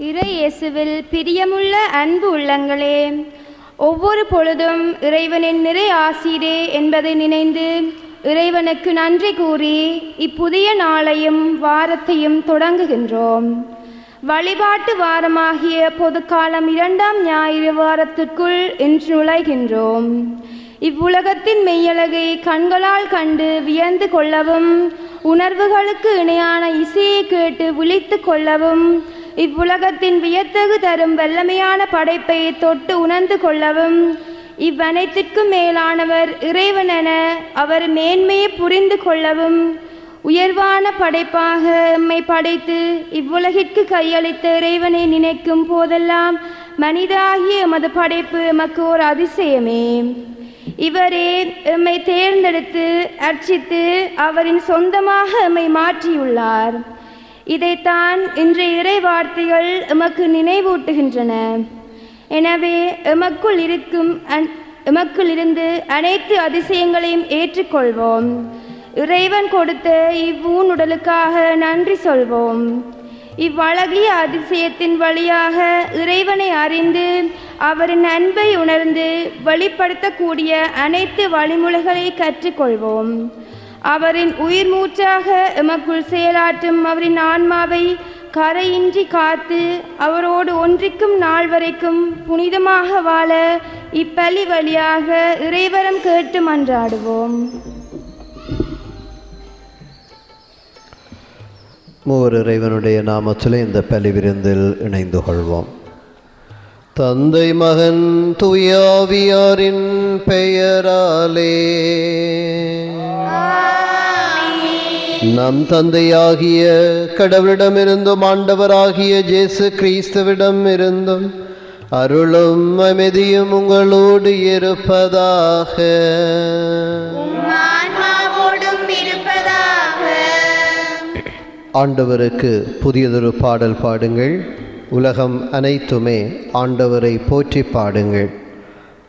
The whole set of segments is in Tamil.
இறை இயேசுவில் பிரியமுள்ள அன்பு உள்ளங்களே, ஒவ்வொரு பொழுதும் இறைவனின் நிறை ஆசீரே என்பதை நினைந்து இறைவனுக்கு நன்றி கூறி இப்புதிய நாளையும் வாரத்தையும் தொடங்குகின்றோம். வழிபாட்டு வாரமாகிய பொதுக்காலம் 2ஆம் ஞாயிறு வாரத்திற்குள் இன்று நுழைகின்றோம். இவ்வுலகத்தின் மெய்யழகை கண்களால் கண்டு வியந்து கொள்ளவும், உணர்வுகளுக்கு இணையான இசையை கேட்டு விழித்து கொள்ளவும், இவ்வுலகத்தின் வியத்தகு தரும் வல்லமையான படைப்பை தொட்டு உணர்ந்து கொள்ளவும், இவ்வனைத்திற்கும் மேலானவர் இறைவன் என அவர் மேன்மையை புரிந்து கொள்ளவும், உயர்வான படைப்பாக எம்மை படைத்து இவ்வுலகிற்கு கையளித்த இறைவனை நினைக்கும் போதெல்லாம் மனிதாகிய எமது படைப்பு எமக்கு ஒரு அதிசயமே. இவரே எம்மை தேர்ந்தெடுத்து அர்ச்சித்து அவரின் சொந்தமாக எம்மை மாற்றியுள்ளார். இதைத்தான் இன்றைய இறை வார்த்தைகள் எமக்கு நினைவூட்டுகின்றன. எனவே எமக்குள் இருந்து அனைத்து அதிசயங்களையும் ஏற்றுக்கொள்வோம். இறைவன் கொடுத்த இவ்வூனுடலுக்காக நன்றி சொல்வோம். இவ்வழகிய அதிசயத்தின் வழியாக இறைவனை அறிந்து அவரின் அன்பை உணர்ந்து வெளிப்படுத்தக்கூடிய அனைத்து வழிமுறைகளை கற்றுக்கொள்வோம். அவரின் உயிர் மூச்சாக எமக்குள் செயலாற்றும் அவரின் ஆன்மாவை கரையின்றி காத்து அவரோடு ஒன்றிக்கும் நாள் வரைக்கும் புனிதமாக வாழ இப்பலி வழியாக இறைவரம் கேட்டு மன்றாடுவோம். மூவர் இறைவனுடைய நாமத்திலே இந்த பலி விருந்தில் இணைந்து கொள்வோம். தந்தை மகன் தூயாவியாரின் பெயராலே. நம் தந்தையாகிய கடவுளிடமிருந்தும் ஆண்டவராகிய இயேசு கிறிஸ்துவிடம் இருந்தும் அருளும் அமைதியும் உங்களோடு இருப்பதாக. ஆண்டவருக்கு புதியதொரு பாடல் பாடுங்கள். உலகம் அனைத்துமே ஆண்டவரை போற்றி பாடுங்கள்.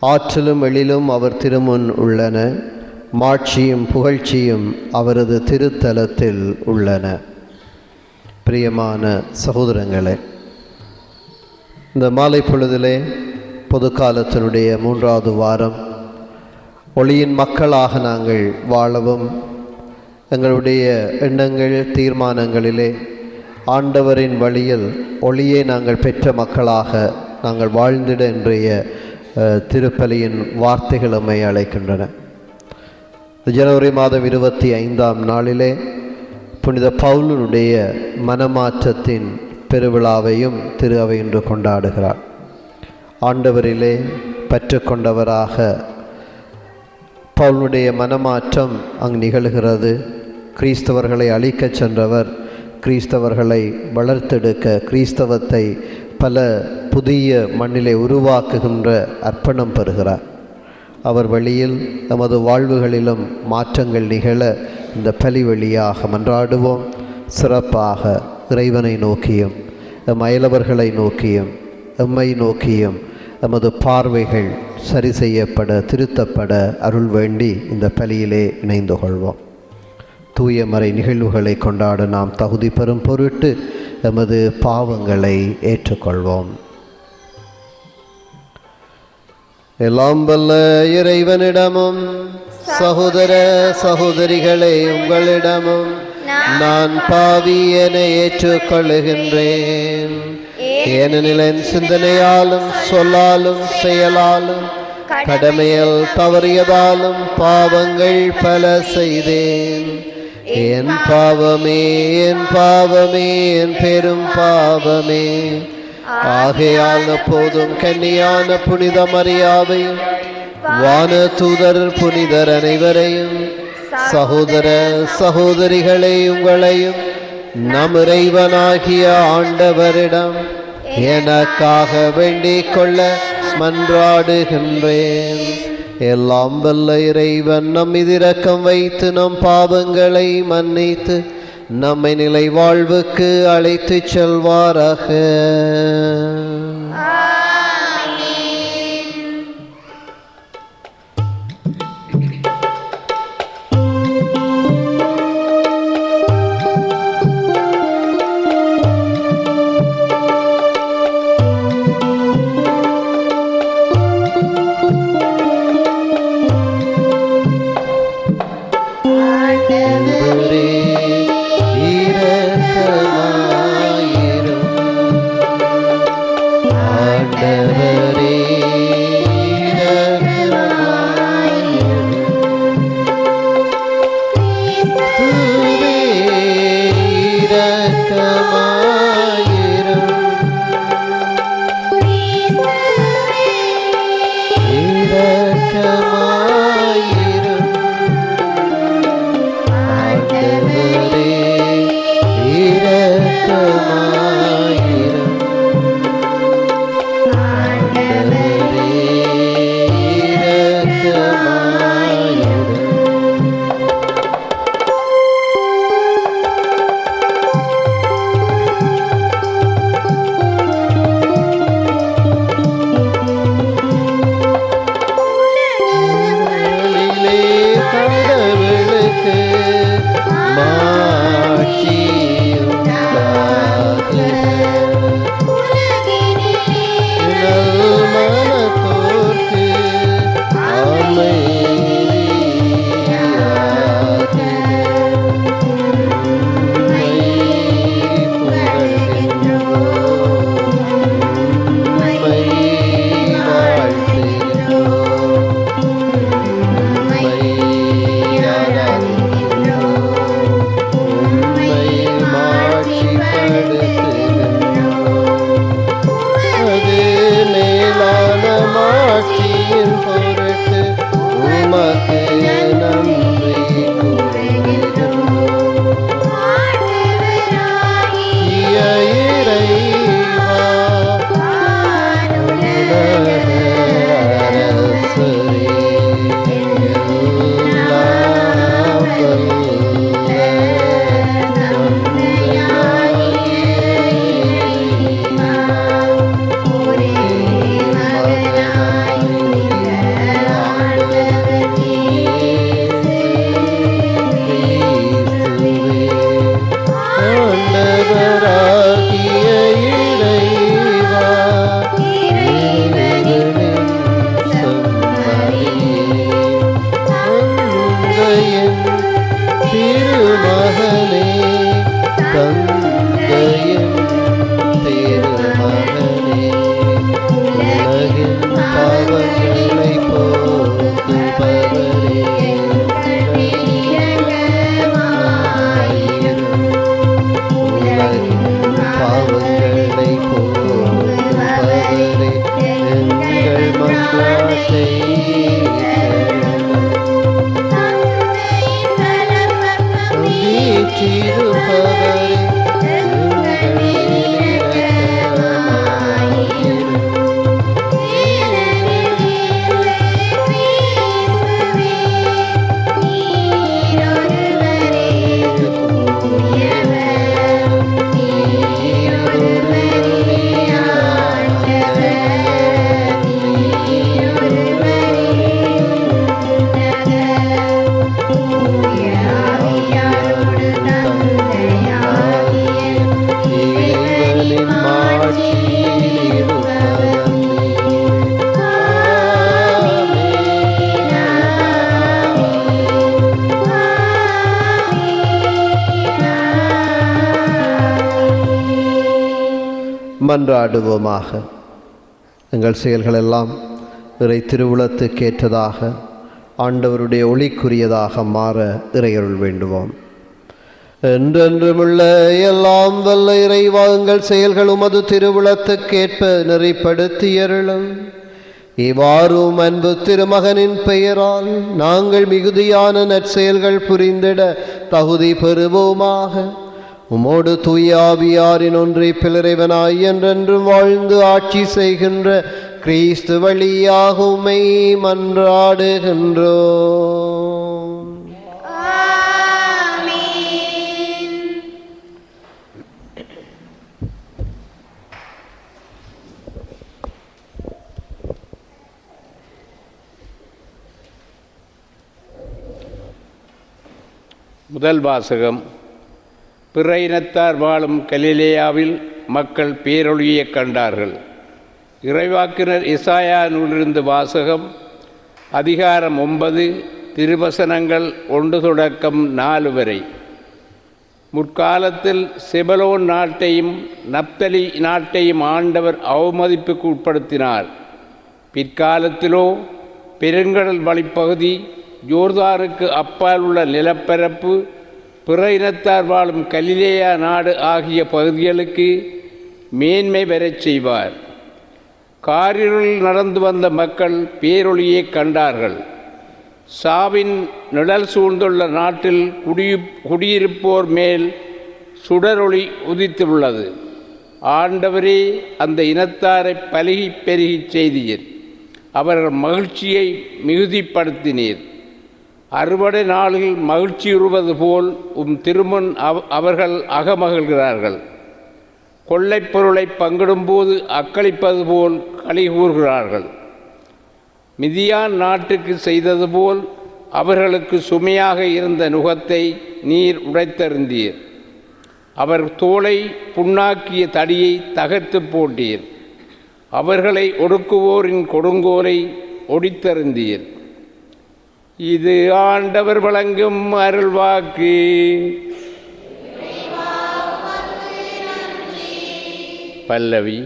ஆற்றலும் எழிலும் அவர் திருமுன் உள்ளன, மாட்சியும் புகழ்ச்சியும் அவரது திருத்தலத்தில் உள்ளன. பிரியமான சகோதரங்களே, இந்த மாலை பொழுதிலே பொது காலத்தினுடைய 3வது வாரம் ஒளியின் மக்களாக நாங்கள் வாழவும், எங்களுடைய எண்ணங்கள் தீர்மானங்களிலே ஆண்டவரின் வழியில் ஒளியை நாங்கள் பெற்ற மக்களாக நாங்கள் வாழ்ந்திட இன்றைய திருப்பலியின் வார்த்தைகள் நம்மை அழைக்கின்றன. ஜனவரி மாதம் 25ஆம் நாளிலே புனித பவுலுடைய மனமாற்றத்தின் பெருவிழாவையும் திரு அவை இன்று கொண்டாடுகிறார். ஆண்டவரிலே பற்றுக்கொண்டவராக பவுலுடைய மனமாற்றம் அங்கு நிகழ்கிறது. கிறிஸ்தவர்களை அழிக்கச் சென்றவர் கிறிஸ்தவர்களை வளர்த்தெடுக்க, கிறிஸ்தவத்தை பல புதிய மண்ணிலே உருவாக்குகின்ற அர்ப்பணம் பெறுகிறார். அவர் வழியில் நமது வாழ்வுகளிலும் மாற்றங்கள் நிகழ இந்த பலி வழியாக மன்றாடுவோம். சிறப்பாக இறைவனை நோக்கியும் எம் அயலவர்களை நோக்கியும் எம்மை நோக்கியும் எமது பார்வைகள் சரி செய்யப்பட, திருத்தப்பட அருள் வேண்டி இந்த பலியிலே இணைந்து கொள்வோம். தூய மறை நிகழ்வுகளை கொண்டாட நாம் தகுதி பெறும் பொருட்டு எமது பாவங்களை ஏற்றுக்கொள்வோம். எல்லாம் வல்ல இறைவனிடமும் சகோதர சகோதரிகளை உங்களிடமும் நான் பாவி என ஏற்றுக்கொள்ளுகின்றேன். ஏனெனில் என் சிந்தனையாலும் சொல்லாலும் செயலாலும் கடமையில் தவறியதாலும் பாவங்கள் பல செய்தேன். என் பாவமே, என் பாவமே, என் பெரும் பாவமே. ஆகையால் எப்போதும் கன்னியான புனித மரியாவையும் வான தூதர் புனிதர் அனைவரையும் சகோதர சகோதரிகளை உங்களையும் நம் இறைவனாகிய ஆண்டவரிடம் எனக்காக வேண்டிக் கொள்ள மன்றாடுகின்றேன். எல்லாம் வல்ல இறைவன் நம்மீது இரக்கம் வைத்து நம் பாவங்களை மன்னித்து நம்மை நிலை வாழ்வுக்கு அழைத்துச் செல்வாராக. பாவங்களை போக்குபவரே, எங்கள் மன்றாட்டை ஏற்றிருப்பவரே, எங்கள் மேல் இரக்கமாயிரும். இறைவனின் மாட்சியில் இருப்பவர் நீரே. மன்றாடுவோமாக. எங்கள் செயல்களெல்லாம் இறை திருவுளத்துக்கேற்றதாக ஆண்டவருடைய ஒளிக்குரியதாக மாற இறையருள் வேண்டுவோம். என்றென்றுமுள்ள எல்லாம் வல்ல இறைவா, எங்கள் செயல்கள் உமது திருவுளத்துக்கேற்ப நெறிப்படுத்தியருளும். இவ்வாறும் அன்பு திருமகனின் பெயரால் நாங்கள் மிகுதியான நற்செயல்கள் புரிந்திட தகுதி பெறுவோமாக. உமோடு தூய ஆவியாரின் ஒன்றிப்பில் இறைவனாய் என்றென்றும் வாழ்ந்து ஆட்சி செய்கின்ற கிறிஸ்து வழியாக உம்மை மன்றாடுகின்றோம். முதல் வாசகம். பிற இனத்தார் வாழும் கலிலேயாவில் மக்கள் பேரொளியைக் கண்டார்கள். இறைவாக்கினர் எசாயா நூலிலிருந்து வாசகம். அதிகாரம் 9, திருவசனங்கள் 1 தொடக்கம் 4 வரை. முற்காலத்தில் செபலோன் நாட்டையும் நப்தலி நாட்டையும் ஆண்டவர் அவமதிப்புக்கு உட்படுத்தினார். பிற்காலத்திலோ பெருங்கடல் வழிப்பகுதி, யோர்தானுக்கு அப்பால் உள்ள நிலப்பரப்பு, பிற இனத்தார் வாழும் கலிலேயா நாடு ஆகிய பகுதிகளுக்கு மேன்மை பெறச் செய்வார். காரிருளில் நடந்து வந்த மக்கள் பேரொளியை கண்டார்கள். சாவின் நிழல் சூழ்ந்துள்ள நாட்டில் குடியிருப்போர் மேல் சுடரொளி உதித்துள்ளது. ஆண்டவரே, அந்த இனத்தாரை பலுகி பெருகிச் செய்தீர். அவர்கள் மகிழ்ச்சியை மிகுதிப்படுத்தினீர். அறுவடை நாளில் மகிழ்ச்சியுறுவது போல் திருமுன் அவர்கள் அகமகிழ்கிறார்கள். கொள்ளைப் பொருளை பங்கிடும்போது அக்களிப்பது போல் களி கூறுகிறார்கள். மிதியான் நாட்டுக்கு செய்தது போல் அவர்களுக்கு சுமையாக இருந்த நுகத்தை நீர் உடைத்தெறிந்தீர். அவர் தோலை புண்ணாக்கிய தடியை தகர்த்து போட்டீர். அவர்களை ஒடுக்குவோரின் கொடுங்கோலை ஒடித்தெறிந்தீர். இது ஆண்டவர் வழங்கும் அருள்வாக்கு. பல்லவி.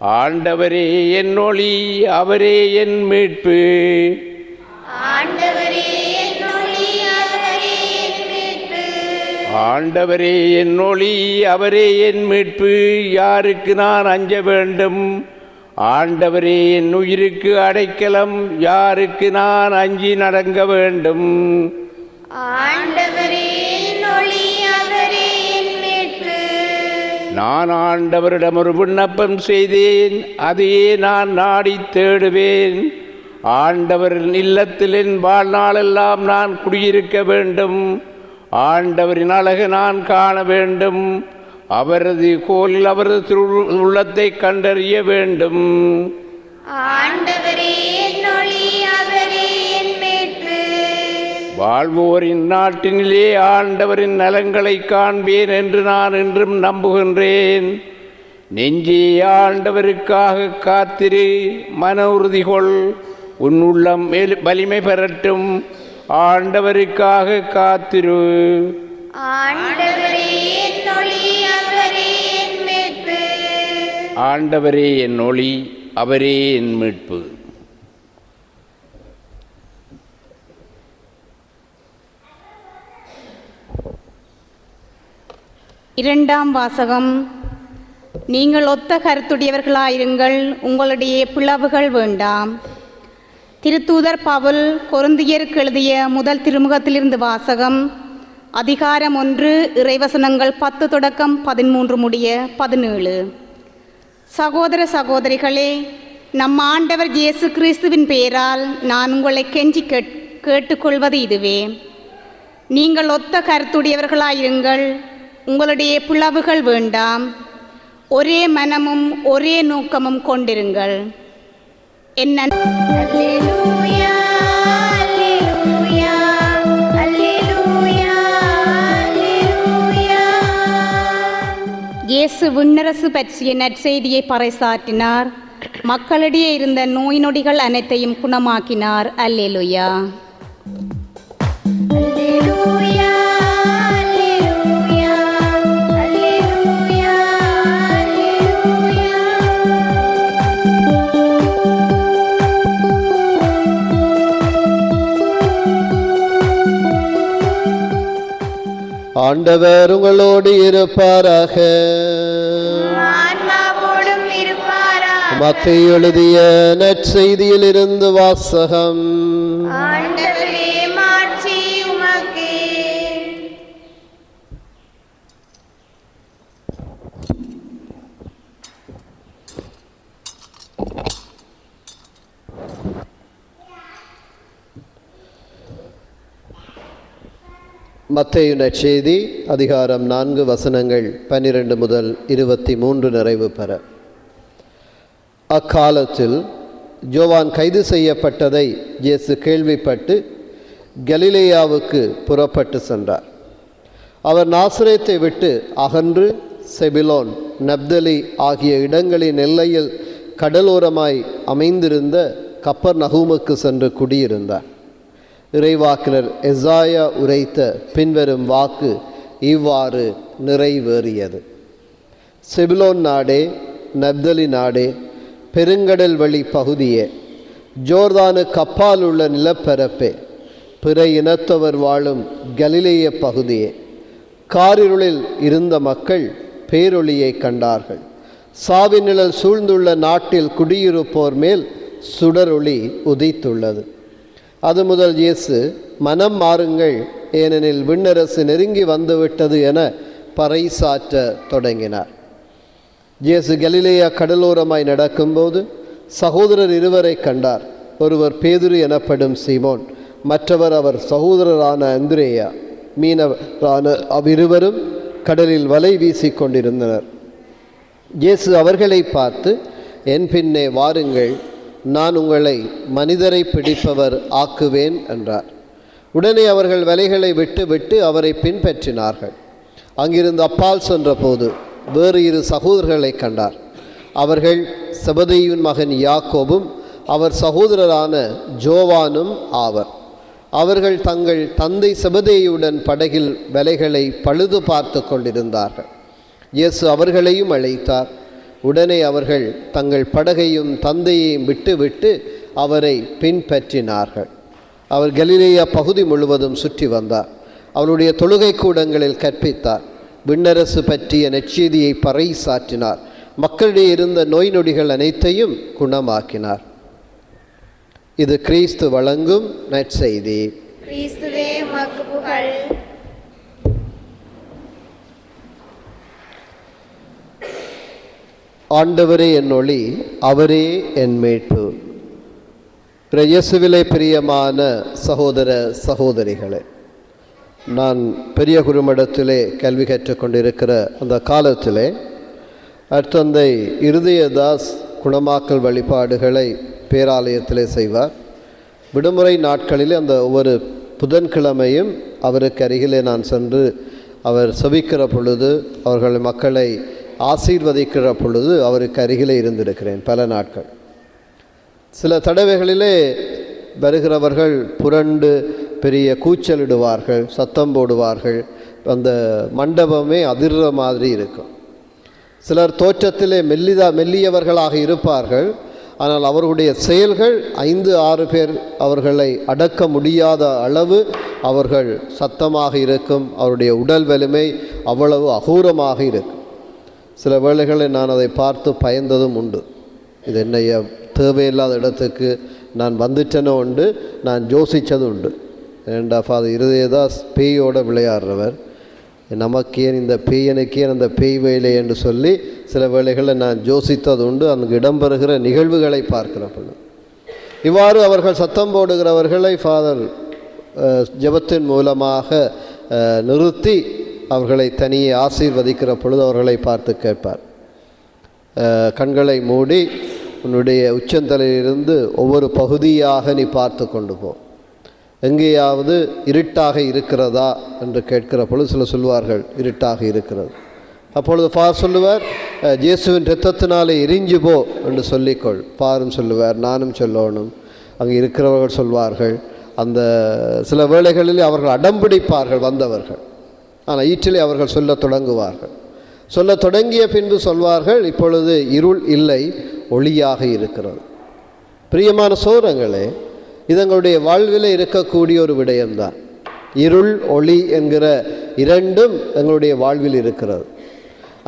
ஆண்டவரே என் ஒளி, அவரே என் மீட்பு. ஆண்டவரே என் ஒளி, அவரே என் மீட்பு. ஆண்டவரே என் ஒளி, அவரே என் மீட்பு. யாருக்கு நான் அஞ்ச வேண்டும்? ஆண்டவரே என் உயிருக்கு அடைக்கலம். யாருக்கு நான் அஞ்சி நடங்க வேண்டும்? ஆண்டவரே என் ஒளி, அவரே என் மீட்பு. நான் ஆண்டவரிடம் ஒரு விண்ணப்பம் செய்தேன், அதையே நான் நாடி தேடுவேன். ஆண்டவரின் இல்லத்தில் என் வாழ்நாளெல்லாம் நான் குடியிருக்க வேண்டும். ஆண்டவரின் அழகு நான் காண வேண்டும். அவரது கோலில் அவரது உள்ளத்தை கண்டறிய வேண்டும். ஆண்டவரே என் ஒளி, அவரே என் மீட்பு. வாழ்வோரின் நாட்டினிலே ஆண்டவரின் நலங்களை காண்பேன் என்று நான் என்றும் நம்புகின்றேன். நெஞ்சே, ஆண்டவருக்காக காத்திரு, மன உறுதி கொள், உன் உள்ளம் வலிமை பெறட்டும். ஆண்டவருக்காக காத்திரு. ஆண்டவரே என் ஒளி, அவரே என் மீட்பு. ஆண்டவரே என் ஒளி, அவரே என் மீட்பு. இரண்டாம் வாசகம். நீங்கள் ஒத்த கருத்துடையவர்களாயிருங்கள், உங்களுடைய பிளவுகள் வேண்டாம். திருத்தூதர் பவுல் கொரிந்தியருக்கு எழுதிய முதல் திருமுகத்திலிருந்து வாசகம். அதிகாரம் 1, இறைவசனங்கள் 10 தொடக்கம் 13 முடிய 17. சகோதர சகோதரிகளே, நம் ஆண்டவர் இயேசு கிறிஸ்துவின் பெயரால் நான் உங்களை கெஞ்சி கேட்டுக்கொள்வது இதுவே: நீங்கள் ஒத்த கருத்துடையவர்களாயிருங்கள், உங்களுடைய பிளவுகள் வேண்டாம். ஒரே மனமும் ஒரே நோக்கமும் கொண்டிருங்கள். என்ன அல்லேலூயா அல்லேலூயா அல்லேலூயா அல்லேலூயா. இயேசு விண்ணரசு பற்றிய நற்செய்தியை பறைசாற்றினார். மக்களிடையே இருந்த நோய் நொடிகள் அனைத்தையும் குணமாக்கினார். அல்லேலூயா. அல்லேலூயா அல்லேலூயா அல்லேலூயா அல்லேலூயா. ஆண்டவர் உங்களோடு இருப்பாராக. ஆன்மாவோடும் இருப்பாராக. மத்தேயு எழுதிய நற்செய்தியில் இருந்து வாசகம். ஆண்டவரே, மாட்சி உமக்கே. மத்தேயு நற்செய்தி அதிகாரம் 4 வசனங்கள் 12 முதல் 23 நிறைவு பெற. அக்காலத்தில் யோவான் கைது செய்யப்பட்டதை இயேசு கேள்விப்பட்டு கலிலேயாவுக்கு புறப்பட்டு சென்றார். அவர் நாசரேத்தை விட்டு அகன்று செபிலோன், நப்தலி ஆகிய இடங்களின் எல்லையில் கடலோரமாய் அமைந்திருந்த கப்பர்நகூமுக்கு சென்று குடியிருந்தார். இறைவாக்கினர் எசாயா உரைத்த பின்வரும் வாக்கு இவ்வாறு நிறைவேறியது: செபிலோன் நாடே, நப்தலி நாடே, பெருங்கடல் வழி பகுதியே, ஜோர்தானுக்கு அப்பால் உள்ள நிலப்பரப்பே, பிற இனத்தவர் வாழும் கலிலேய பகுதியே, காரிருளில் இருந்த மக்கள் பேரொளியை கண்டார்கள். சாவின் நிழல் சூழ்ந்துள்ள நாட்டில் குடியிருப்போர் மேல் சுடரொளி உதித்துள்ளது. அது முதல் இயேசு, மனம் மாறுங்கள், ஏனெனில் விண்ணரசு நெருங்கி வந்துவிட்டது என பறைசாற்ற தொடங்கினார். இயேசு கலிலேயா கடலோரமாய் நடக்கும்போது சகோதரர் இருவரை கண்டார். ஒருவர் பேதுரு எனப்படும் சீமோன், மற்றவர் அவர் சகோதரரான அந்திரேயா. மீனவரான அவ்விருவரும் கடலில் வலை வீசி கொண்டிருந்தனர். இயேசு அவர்களை பார்த்து, என் பின்னே வாருங்கள், நான் உங்களை மனிதரை பிடிப்பவர் ஆக்குவேன் என்றார். உடனே அவர்கள் வலைகளை விட்டு அவரை பின்பற்றினார்கள். அங்கிருந்து அப்பால் சென்றபோது வேறு 2 சகோதரர்களை கண்டார். அவர்கள் செபதேயுவின் மகன் யாக்கோபும் அவர் சகோதரரான ஜோவானும் ஆவர். அவர்கள் தங்கள் தந்தை செபதேயுடன் படகில் வலைகளை பழுது பார்த்து கொண்டிருந்தார்கள். இயேசு அவர்களையும் அழைத்தார். உடனே அவர்கள் தங்கள் படகையும் தந்தையையும் விட்டு அவரை பின்பற்றினார்கள். அவர் கலிலேயா பகுதி முழுவதும் சுற்றி வந்தார். அவருடைய தொழுகை கூடங்களில் கற்பித்தார். விண்ணரசு பற்றிய நற்செய்தியை பறைசாற்றினார். மக்களிடையே இருந்த நோய் நொடிகள் அனைத்தையும் குணமாக்கினார். இது கிறிஸ்து வழங்கும் நற்செய்தி. கிறிஸ்துவே உமக்கு புகழ். ஆண்டவரே என் ஒளி, அவரே என் மீட்பு. இயேசுவிலே பிரியமான சகோதர சகோதரிகளே, நான் பெரிய குருமடத்திலே கல்வி கற்றுக்கொண்டிருக்கிற அந்த காலத்திலே அருட்தந்தை இருதயதாஸ் குணமாக்கல் வழிபாடுகளை பேராலயத்திலே செய்வார். விடுமுறை நாட்களிலே அந்த ஒவ்வொரு புதன்கிழமையும் அவருக்கு அருகிலே நான் சென்று அவர் செபிக்கிற பொழுது, அவர்கள் மக்களை ஆசீர்வதிக்கிற பொழுது அவருக்கு அருகிலே இருந்திருக்கிறேன் பல நாட்கள். சில தடவைகளிலே வருகிறவர்கள் புரண்டு பெரிய கூச்சலிடுவார்கள், சத்தம் போடுவார்கள். அந்த மண்டபமே அதிர்ற மாதிரி இருக்கும். சிலர் தோற்றத்திலே மெல்லியவர்களாக இருப்பார்கள். ஆனால் அவர்களுடைய செயல்கள் 5-6 பேர் அவர்களை அடக்க முடியாத அளவு அவர்கள் சத்தமாக இருக்கும். அவருடைய உடல் வலிமை அவ்வளவு அகூரமாக இருக்கும். சில வேளைகளில் நான் அதை பார்த்து பயந்ததும் உண்டு. இது என்னைய தேவையில்லாத இடத்துக்கு நான் வந்துட்டேனோ உண்டு, நான் யோசித்ததும் உண்டு. ஏண்டா ஃபாதர் இருதயதாஸ் பேயோடு விளையாடுறவர், நமக்கேன் இந்த பேயனுக்கேன் அந்த பேய் வேலை என்று சொல்லி சில வேளைகளில் நான் யோசித்தது உண்டு. அங்கு இடம்பெறுகிற நிகழ்வுகளை பார்க்கிற பொழுது இவ்வாறு அவர்கள் சத்தம் போடுகிறவர்களை ஃபாதர் ஜெபத்தின் மூலமாக நிறுத்தி அவர்களை தனியே ஆசீர்வதிக்கிற பொழுது அவர்களை பார்த்து கேட்பார், கண்களை மூடி உன்னுடைய உச்சந்தலையிலிருந்து ஒவ்வொரு பகுதியாக நீ பார்த்து கொண்டு போ, எங்கேயாவது இருட்டாக இருக்கிறதா என்று கேட்கிற பொழுது சில சொல்வார்கள் இருட்டாக இருக்கிறது. அப்பொழுது ஃபார் சொல்லுவார், இயேசுவின் இரத்தத்தினாலே எரிஞ்சு போ என்று சொல்லிக்கொள். ஃபாரும் சொல்லுவார், நானும் சொல்லணும். அங்கே இருக்கிறவர்கள் சொல்வார்கள். அந்த சில வேளைகளில் அவர்கள் அடம்பிடிப்பார்கள் வந்தவர்கள், ஆனால் ஈற்றிலே அவர்கள் சொல்ல தொடங்குவார்கள். சொல்ல தொடங்கிய பின்பு சொல்வார்கள், இப்பொழுது இருள் இல்லை, ஒளியாக இருக்கிறது. பிரியமான சோதரங்களே, இது எங்களுடைய வாழ்வில் இருக்கக்கூடிய ஒரு விடயம்தான். இருள் ஒளி என்கிற இரண்டும் எங்களுடைய வாழ்வில் இருக்கிறது.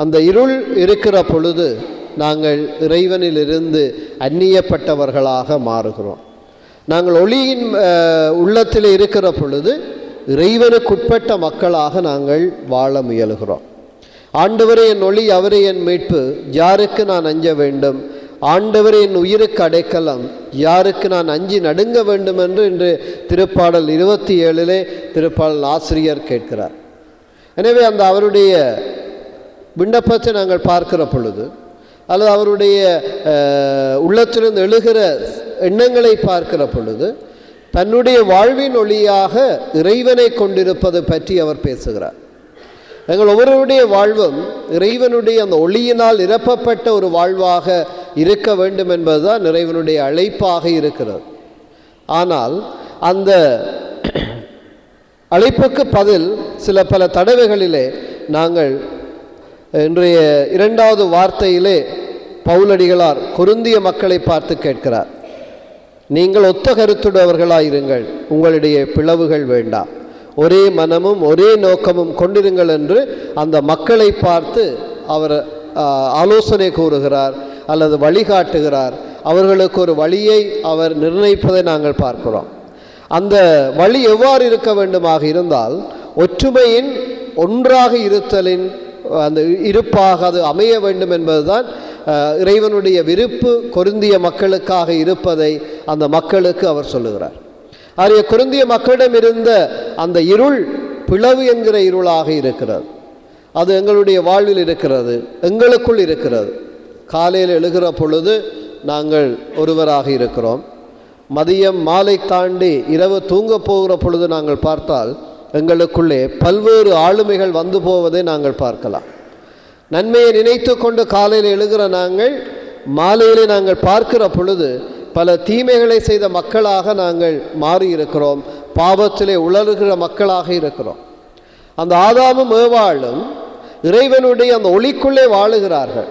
அந்த இருள் இருக்கிற பொழுது நாங்கள் இறைவனிலிருந்து அந்நியப்பட்டவர்களாக மாறுகிறோம். நாங்கள் ஒளியின் உள்ளத்தில் இருக்கிற பொழுது இறைவனுக்குட்பட்ட மக்களாக நாங்கள் வாழ முயலுகிறோம். ஆண்டவரே என் ஒளி, அவரே என் மீட்பு, யாருக்கு நான் அஞ்ச வேண்டும்? ஆண்டவரே என் உயிருக்கு அடைக்கலம், யாருக்கு நான் அஞ்சி நடுங்க வேண்டும் என்று இன்று திருப்பாடல் 27 திருப்பாடல் ஆசிரியர் கேட்கிறார். எனவே அந்த அவருடைய விண்ணப்பத்தை நாங்கள் பார்க்கிற பொழுது அல்லது அவருடைய உள்ளத்திலிருந்து எழுகிற எண்ணங்களை பார்க்கிற பொழுது தன்னுடைய வாழ்வின் ஒளியாக இறைவனை கொண்டிருப்பது பற்றி அவர் பேசுகிறார். எங்கள் ஒவ்வொருவருடைய வாழ்வும் இறைவனுடைய அந்த ஒளியினால் நிரப்பப்பட்ட ஒரு வாழ்வாக இருக்க வேண்டும் என்பதுதான் இறைவனுடைய அழைப்பாக இருக்கிறது. ஆனால் அந்த அழைப்புக்கு பதில் பல தடவைகளிலே நாங்கள் இன்றைய 2வது வார்த்தையிலே பவுலடிகளார் கொரிந்திய மக்களை பார்த்து கேட்கிறார், நீங்கள் ஒத்த கருத்துடையவர்களாயிருங்கள், உங்களிடையே பிளவுகள் வேண்டாம், ஒரே மனமும் ஒரே நோக்கமும் கொண்டிருங்கள் என்று அந்த மக்களை பார்த்து அவர் ஆலோசனை கூறுகிறார் அல்லது வழிகாட்டுகிறார். அவர்களுக்கு ஒரு வழியை அவர் நிர்ணயிப்பதை நாங்கள் பார்க்கிறோம். அந்த வழி எவ்வாறு இருக்க வேண்டுமாக இருந்தால் ஒற்றுமையின் ஒன்றாக இருத்தலின் அந்த இருப்பாக அது அமைய வேண்டும் என்பதுதான் இறைவனுடைய விருப்பு கொரிந்திய மக்களுக்காக இருப்பதை அந்த மக்களுக்கு அவர் சொல்லுகிறார். ஆகிய கொரிந்திய மக்களிடம் இருந்த அந்த இருள் பிளவு என்கிற இருளாக இருக்கிறது. அது எங்களுடைய வாழ்வில் இருக்கிறது, எங்களுக்குள் இருக்கிறது. காலையில் எழுகிற பொழுது நாங்கள் ஒருவராக இருக்கிறோம். மதியம் மாலை தாண்டி இரவு தூங்க போகிற பொழுது நாங்கள் பார்த்தால் எங்களுக்குள்ளே பல்வேறு ஆளுமைகள் வந்து போவதை நாங்கள் பார்க்கலாம். நன்மையை நினைத்து கொண்டு காலையில் எழுகிற நாங்கள் மாலையிலே நாங்கள் பார்க்கிற பொழுது பல தீமைகளை செய்த மக்களாக நாங்கள் மாறி இருக்கிறோம். பாவத்திலே உழலுகிற மக்களாக இருக்கிறோம். அந்த ஆதாமும் ஏவாளும் இறைவனுடைய அந்த ஒளிக்குள்ளே வாழுகிறார்கள்.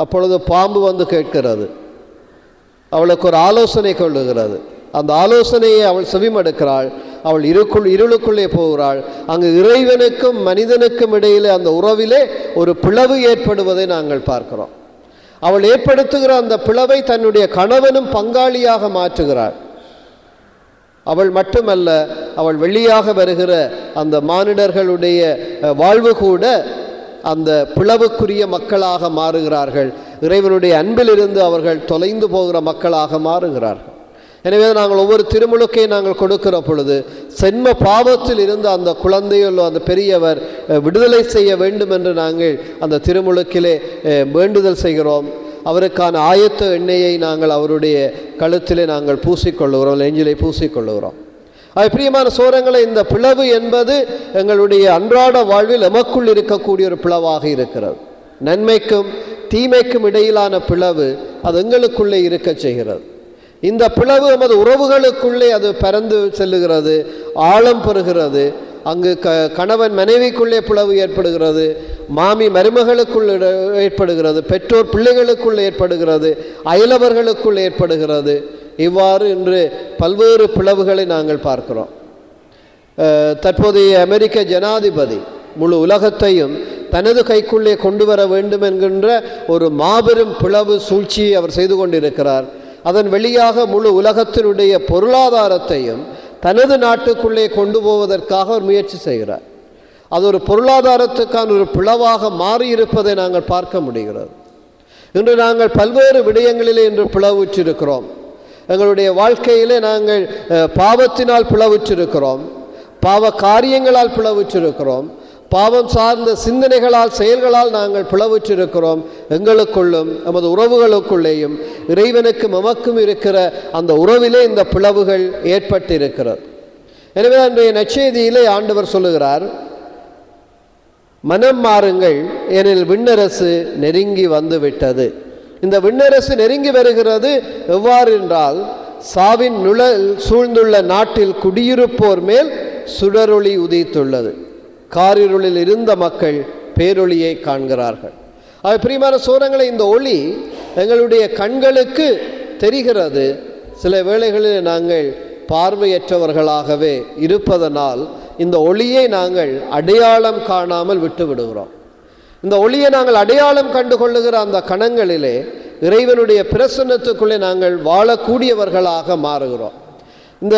அப்பொழுது பாம்பு வந்து கேட்கிறது, அவளுக்கு ஒரு ஆலோசனை கொள்ளுகிறது. அந்த ஆலோசனையை அவள் செவிமடுக்கிறாள். அவள் இருளுக்குள்ளே போகிறாள். அங்கு இறைவனுக்கும் மனிதனுக்கும் இடையிலே அந்த உறவிலே ஒரு பிளவு ஏற்படுவதை நாங்கள் பார்க்கிறோம். அவள் ஏற்படுத்துகிற அந்த பிளவை தன்னுடைய கணவனும் பங்காளியாக மாற்றுகிறாள். அவள் மட்டுமல்ல, அவள் வெளியாக வருகிற அந்த மானிடர்களுடைய வாழ்வு கூட அந்த பிளவுக்குரிய மக்களாக மாறுகிறார்கள். இறைவனுடைய அன்பிலிருந்து அவர்கள் தொலைந்து போகிற மக்களாக மாறுகிறார்கள். எனவே நாங்கள் ஒவ்வொரு திருமுழுக்கை நாங்கள் கொடுக்கிற பொழுது சென்ம பாவத்தில் இருந்து அந்த குழந்தையோ அந்த பெரியவர் விடுதலை செய்ய வேண்டும் என்று நாங்கள் அந்த திருமுழுக்கிலே வேண்டுதல் செய்கிறோம். அவருக்கான ஆயத்த எண்ணெயை நாங்கள் அவருடைய கழுத்திலே நாங்கள் பூசிக்கொள்ளுகிறோம், நெஞ்சிலே பூசிக்கொள்ளுகிறோம். பிரியமான சோரங்களை, இந்த பிளவு என்பது எங்களுடைய அன்றாட வாழ்வில் எமக்குள் இருக்கக்கூடிய ஒரு பிளவாக இருக்கிறது. நன்மைக்கும் தீமைக்கும் இடையிலான பிளவு அது எங்களுக்குள்ளே இருக்க செய்கிறது. இந்த பிளவு நமது உறவுகளுக்குள்ளே அது பறந்து செல்லுகிறது, ஆழம் பெறுகிறது. அங்கு கணவன் மனைவிக்குள்ளே பிளவு ஏற்படுகிறது, மாமி மருமகளுக்குள் ஏற்படுகிறது, பெற்றோர் பிள்ளைகளுக்குள் ஏற்படுகிறது, அயலவர்களுக்குள் ஏற்படுகிறது. இவ்வாறு இன்று பல்வேறு பிளவுகளை நாங்கள் பார்க்கிறோம். தற்போதைய அமெரிக்க ஜனாதிபதி முழு உலகத்தையும் தனது கைக்குள்ளே கொண்டு வர வேண்டும் என்கின்ற ஒரு மாபெரும் பிளவு சூழ்ச்சியை அவர் செய்து கொண்டிருக்கிறார். அதன் வழியாக முழு உலகத்தினுடைய பொருளாதாரத்தையும் தனது நாட்டுக்குள்ளே கொண்டு போவதற்காக அவர் முயற்சி செய்கிறார். அது ஒரு பொருளாதாரத்துக்கான ஒரு பிளவாக மாறியிருப்பதை நாங்கள் பார்க்க முடிகிறது. இன்று நாங்கள் பல்வேறு விடயங்களிலே இன்று பிளவுற்றிருக்கிறோம். எங்களுடைய வாழ்க்கையிலே நாங்கள் பாவத்தினால் பிளவுற்றிருக்கிறோம், பாவ காரியங்களால் பிளவுற்றிருக்கிறோம், பாவம் சார்ந்த சிந்தனைகளால் செயல்களால் நாங்கள் பிளவுற்றிருக்கிறோம். எங்களுக்குள்ளும் நமது உறவுகளுக்குள்ளேயும் இறைவனுக்கும் எமக்கும் இருக்கிற அந்த உறவிலே இந்த பிளவுகள் ஏற்பட்டிருக்கிறது. எனவே அன்றைய நற்செய்தியிலே ஆண்டவர் சொல்லுகிறார், மனம் மாறுங்கள், ஏனெனில் விண்ணரசு நெருங்கி வந்து விட்டது. இந்த விண்ணரசு நெருங்கி வருகிறது எவ்வாறு என்றால், சாவின் நிழல் சூழ்ந்துள்ள நாட்டில் குடியிருப்போர் மேல் சுடரொளி உதித்துள்ளது. காரிருளில் இருந்த மக்கள் பேரொளியை காண்கிறார்கள். அது பிரியமான சோரங்களை, இந்த ஒளி எங்களுடைய கண்களுக்கு தெரிகிறது. சில வேளைகளில் நாங்கள் பார்வையற்றவர்களாகவே இருப்பதனால் இந்த ஒளியை நாங்கள் அடையாளம் காணாமல் விட்டு விடுகிறோம். இந்த ஒளியை நாங்கள் அடையாளம் கண்டு கொள்ளுகிற அந்த கணங்களிலே இறைவனுடைய பிரசன்னத்துக்குள்ளே நாங்கள் வாழக்கூடியவர்களாக மாறுகிறோம். இந்த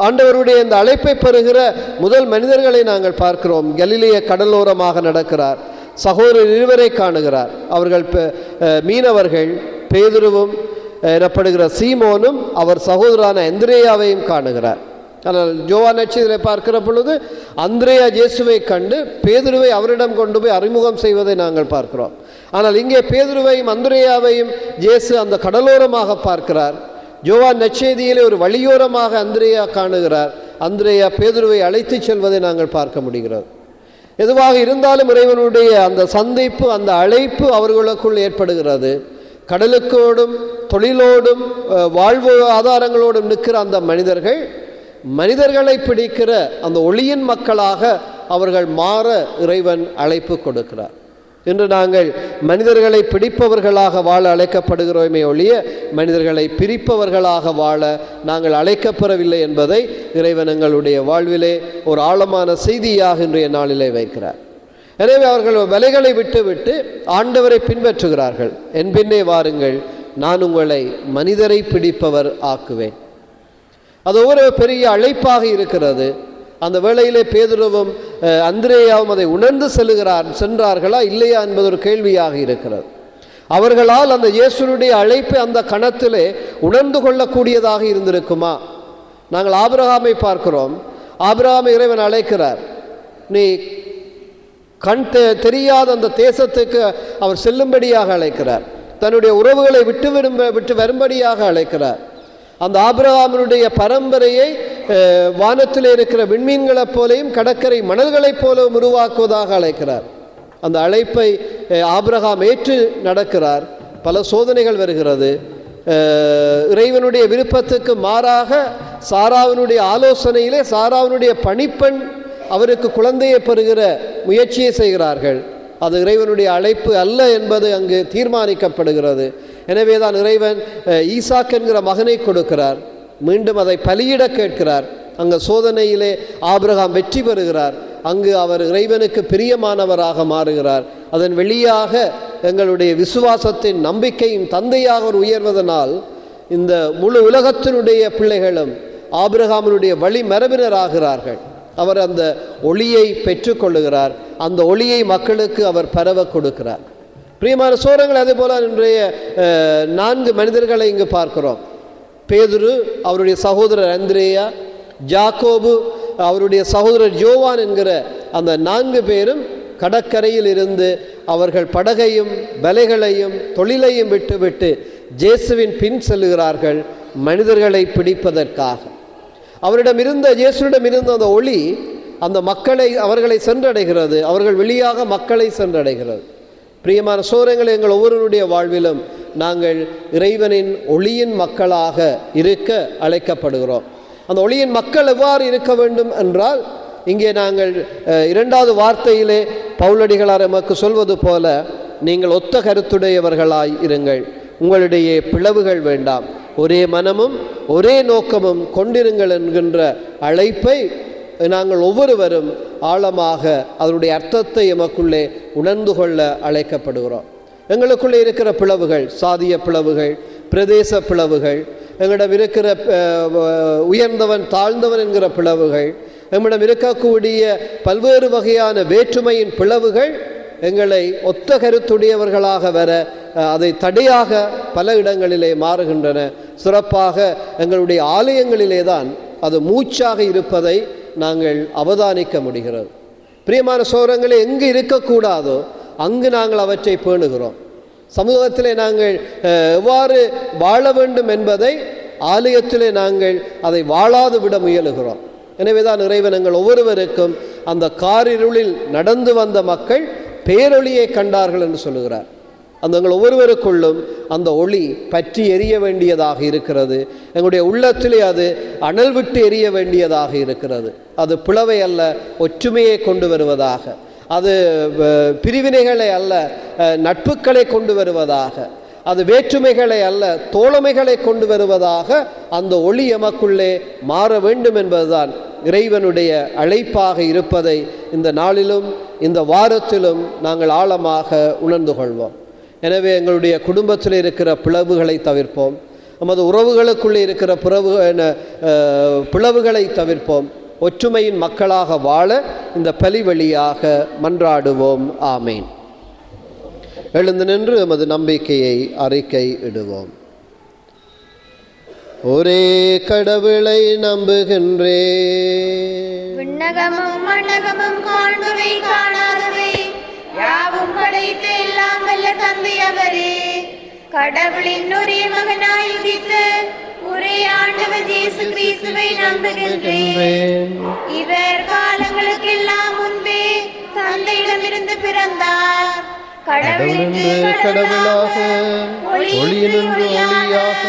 ஆண்டவருடைய இந்த அழைப்பை பெறுகிற முதல் மனிதர்களை நாங்கள் பார்க்கிறோம். கலிலேய கடலோரமாக நடக்கிறார், சகோதரர் இருவரை காணுகிறார். அவர்கள் மீனவர்கள், பேதுருவும் எனப்படுகிற சீமோனும் அவர் சகோதரான அந்திரேயாவையும் காணுகிறார். ஆனால் யோவான் நற்செய்தியிலே பார்க்கிற பொழுது அந்திரேயா இயேசுவை கண்டு பேதுருவை அவரிடம் கொண்டு போய் அறிமுகம் செய்வதை நாங்கள் பார்க்கிறோம். ஆனால் இங்கே பேதுருவையும் அந்திரேயாவையும் இயேசு அந்த கடலோரமாக பார்க்கிறார். யோவான் நற்செய்தியிலே ஒரு வழியோரமாக அந்திரேயா காணுகிறார். அந்திரேயா பேதுருவை அழைத்து செல்வதை நாங்கள் பார்க்க முடிகிறது. எதுவாக இருந்தாலும் இறைவனுடைய அந்த சந்திப்பு, அந்த அழைப்பு அவர்களுக்குள் ஏற்படுகிறது. கடலுக்கோடும் தொழிலோடும் வாழ்வு ஆதாரங்களோடும் நிற்கிற அந்த மனிதர்களை பிடிக்கிற அந்த ஒளியின் மக்களாக அவர்கள் மாற இறைவன் அழைப்பு கொடுக்கிறார். இன்று நாங்கள் மனிதர்களை பிடிப்பவர்களாக வாழ அழைக்கப்படுகிறோமே ஒழிய மனிதர்களை பிரிப்பவர்களாக வாழ நாங்கள் அழைக்கப்பெறவில்லை என்பதை இறைவன் எங்களுடைய வாழ்விலே ஒரு ஆழமான செய்தியாக இன்றைய நாளிலே வைக்கிறார். எனவே அவர்கள் வலைகளை விட்டு ஆண்டவரை பின்பற்றுகிறார்கள். என் பின்னே வாருங்கள், நான் உங்களை மனிதரை பிடிப்பவர் ஆக்குவேன். அது ஒரு பெரிய அழைப்பாக இருக்கிறது. அந்த வேளையிலே பேதுருவும் அந்திரேயாவும் அதை உணர்ந்து சென்றார்களா இல்லையா என்பது ஒரு கேள்வியாக இருக்கிறது. அவர்களால் அந்த இயேசுனுடைய அழைப்பை அந்த கணத்திலே உணர்ந்து கொள்ளக்கூடியதாக இருந்திருக்குமா? நாங்கள் ஆபிரகாமை பார்க்கிறோம். ஆபிரகாமை இறைவன் அழைக்கிறார். நீ கண் தெரியாத அந்த தேசத்துக்கு அவர் செல்லும்படியாக அழைக்கிறார். தன்னுடைய உறவுகளை விட்டு வரும்படியாக அழைக்கிறார். அந்த ஆபிரகாமினுடைய பரம்பரையை வானத்தில் இருக்கிற விண்மீன்களைப் போலையும் கடற்கரை மணல்களைப் போலவும் உருவாக்குவதாக அழைக்கிறார். அந்த அழைப்பை ஆபிரகாம் ஏற்று நடக்கிறார். பல சோதனைகள் வருகிறது. இறைவனுடைய விருப்பத்துக்கு மாறாக சாராவினுடைய ஆலோசனையிலே சாராவினுடைய பணிப்பெண் அவருக்கு குழந்தையை பெறுகிற முயற்சியை செய்கிறார்கள். அது இறைவனுடைய அழைப்பு அல்ல என்பது அங்கு தீர்மானிக்கப்படுகிறது. எனவே தான் இறைவன் ஈசாக் என்கிற மகனை கொடுக்கிறார். மீண்டும் அதை பலியிட கேட்கிறார். அங்கு சோதனையிலே ஆபிரகாம் வெற்றி பெறுகிறார். அங்கு அவர் இறைவனுக்கு பிரியமானவராக மாறுகிறார். அதன் வெளியாக எங்களுடைய விசுவாசத்தின் நம்பிக்கையின் தந்தையாக அவர் உயர்வதனால் இந்த முழு உலகத்தினுடைய பிள்ளைகளும் ஆபிரகாமினுடைய வழி மரபினராகிறார்கள். அவர் அந்த ஒளியை பெற்றுக்கொள்ளுகிறார். அந்த ஒளியை மக்களுக்கு அவர் பரவ கொடுக்கிறார். பிரியமான சோரங்கள், அதே போல இன்றைய 4 மனிதர்களை இங்கு பார்க்கிறோம். பேதுரு, அவருடைய சகோதரர் அந்திரேயா, ஜாக்கோபு, அவருடைய சகோதரர் யோவான் என்கிற அந்த 4 பேரும் கடற்கரையில் இருந்து அவர்கள் படகையும் வலைகளையும் தொழிலையும் விட்டு இயேசுவின் பின் செல்லுகிறார்கள் மனிதர்களை பிடிப்பதற்காக. இயேசுவிடம் இருந்த அந்த ஒளி அந்த அவர்களை சென்றடைகிறது. அவர்கள் வெளியாக மக்களை சென்றடைகிறது. பிரியமான சோரங்களை, எங்கள் ஒவ்வொருவருடைய வாழ்விலும் நாங்கள் இறைவனின் ஒளியின் மக்களாக இருக்க அழைக்கப்படுகிறோம். அந்த ஒளியின் மக்கள் எவ்வாறு இருக்க வேண்டும் என்றால், இங்கே நாங்கள் 2வது வார்த்தையிலே பவுலடிகளார் எமக்கு சொல்வது போல, நீங்கள் ஒத்த கருத்துடையவர்களாய் இருங்கள், உங்களிடையே பிளவுகள் வேண்டாம், ஒரே மனமும் ஒரே நோக்கமும் கொண்டிருங்கள் என்கின்ற அழைப்பை நாங்கள் ஒவ்வொருவரும் ஆழமாக அதனுடைய அர்த்தத்தை எமக்குள்ளே உணர்ந்து கொள்ள அழைக்கப்படுகிறோம். எங்களுக்குள்ளே இருக்கிற பிளவுகள், சாதிய பிளவுகள், பிரதேச பிளவுகள், எங்களிடம் இருக்கிற உயர்ந்தவன் தாழ்ந்தவன் என்கிற பிளவுகள், நம்மிடம் இருக்கக்கூடிய பல்வேறு வகையான வேற்றுமையின் பிளவுகள் எங்களை ஒத்த கருத்துடையவர்களாக வர அதை தடையாக பல இடங்களிலே மாறுகின்றன. சிறப்பாக எங்களுடைய ஆலயங்களிலே தான் அது மூச்சாக இருப்பதை நாங்கள் அவதானிக்க முடிகிறது. பிரியமான சோரங்களே, எங்கு இருக்கக்கூடாதோ அங்கு நாங்கள் அவற்றை பேணுகிறோம். சமூகத்திலே நாங்கள் எவ்வாறு வாழ வேண்டும் என்பதை ஆலயத்திலே நாங்கள் அதை வாழாது விட முயலுகிறோம். எனவேதான் இறைவன் எங்கள் ஒவ்வொருவருக்கும் அந்த காரிருளில் நடந்து வந்த மக்கள் பேரொளியை கண்டார்கள் என்று சொல்லுகிறார். அந்த எங்கள் ஒவ்வொருவருக்குள்ளும் அந்த ஒளி பற்றி எரிய வேண்டியதாக இருக்கிறது. எங்களுடைய உள்ளத்திலே அது அனல் விட்டு எரிய வேண்டியதாக இருக்கிறது. அது பிளவை அல்ல, ஒற்றுமையை கொண்டு வருவதாக, அது பிரிவினைகளை அல்ல, நட்புகளை கொண்டு வருவதாக, அது வேற்றுமைகளை அல்ல, தோழமைகளை கொண்டு வருவதாக அந்த ஒளி எமக்குள்ளே மாற வேண்டும் என்பதுதான் இறைவனுடைய அழைப்பாக இருப்பதை இந்த நாளிலும் இந்த வாரத்திலும் நாங்கள் ஆழமாக உணர்ந்து கொள்வோம். எனவே எங்களுடைய குடும்பத்தில் இருக்கிற பிளவுகளை தவிர்ப்போம். நமது உறவுகளுக்குள்ளே இருக்கிற பிளவுகளை தவிர்ப்போம். ஒற்றுமையின் மக்களாக வாழ இந்த பலி வழியாக மன்றாடுவோம். ஆமேன். எழுந்து நின்று எமது நம்பிக்கையை அறிக்கை இடுவோம். ஒரே கடவுளை நம்புகின்றேன். விண்ணகமும் மண்ணகமும் காண்பவை காணாதவை யாவும் படைத்த எல்லாம் வல்ல தந்தை அவரே, கடவுளின் ஒரே மகனாய் உதித்த ஒரே ஆண்டவர் இயேசு கிறிஸ்துவை நம்புகின்றேன். இவர் காலங்களுக்கெல்லாம் முன்பே தந்தையிடமிருந்து பிறந்தார். கடவுளின்று கடவுளாக, ஒளியினின்று ஒளியாக,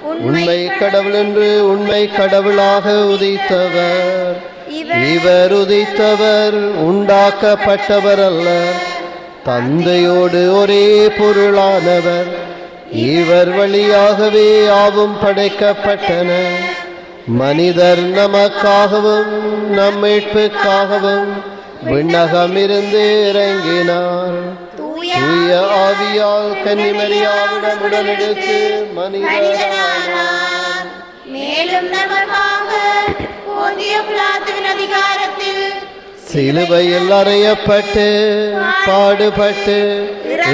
உண்மை கடவுளென்று உண்மை கடவுளாக உதித்தவர். இவர் உதித்தவர் உண்டாக்கப்பட்டவர் அல்ல, தந்தையோடு ஒரே பொருளானவர். இவர் வழியாகவே யாவும் படைக்கப்பட்டன. மனிதர் நமக்காகவும் நம் மீட்புக்காகவும் விண்ணகமிருந்து இறங்கினார். தூய ஆவியால் கன்னிமரியாவிடம் உடலெடுத்து மனிதரானார். மேலும் நமக்காக போந்திய பிலாத்துவின் அதிகாரத்தில் சிலுவையில் அறையப்பட்டு பாடுபட்டு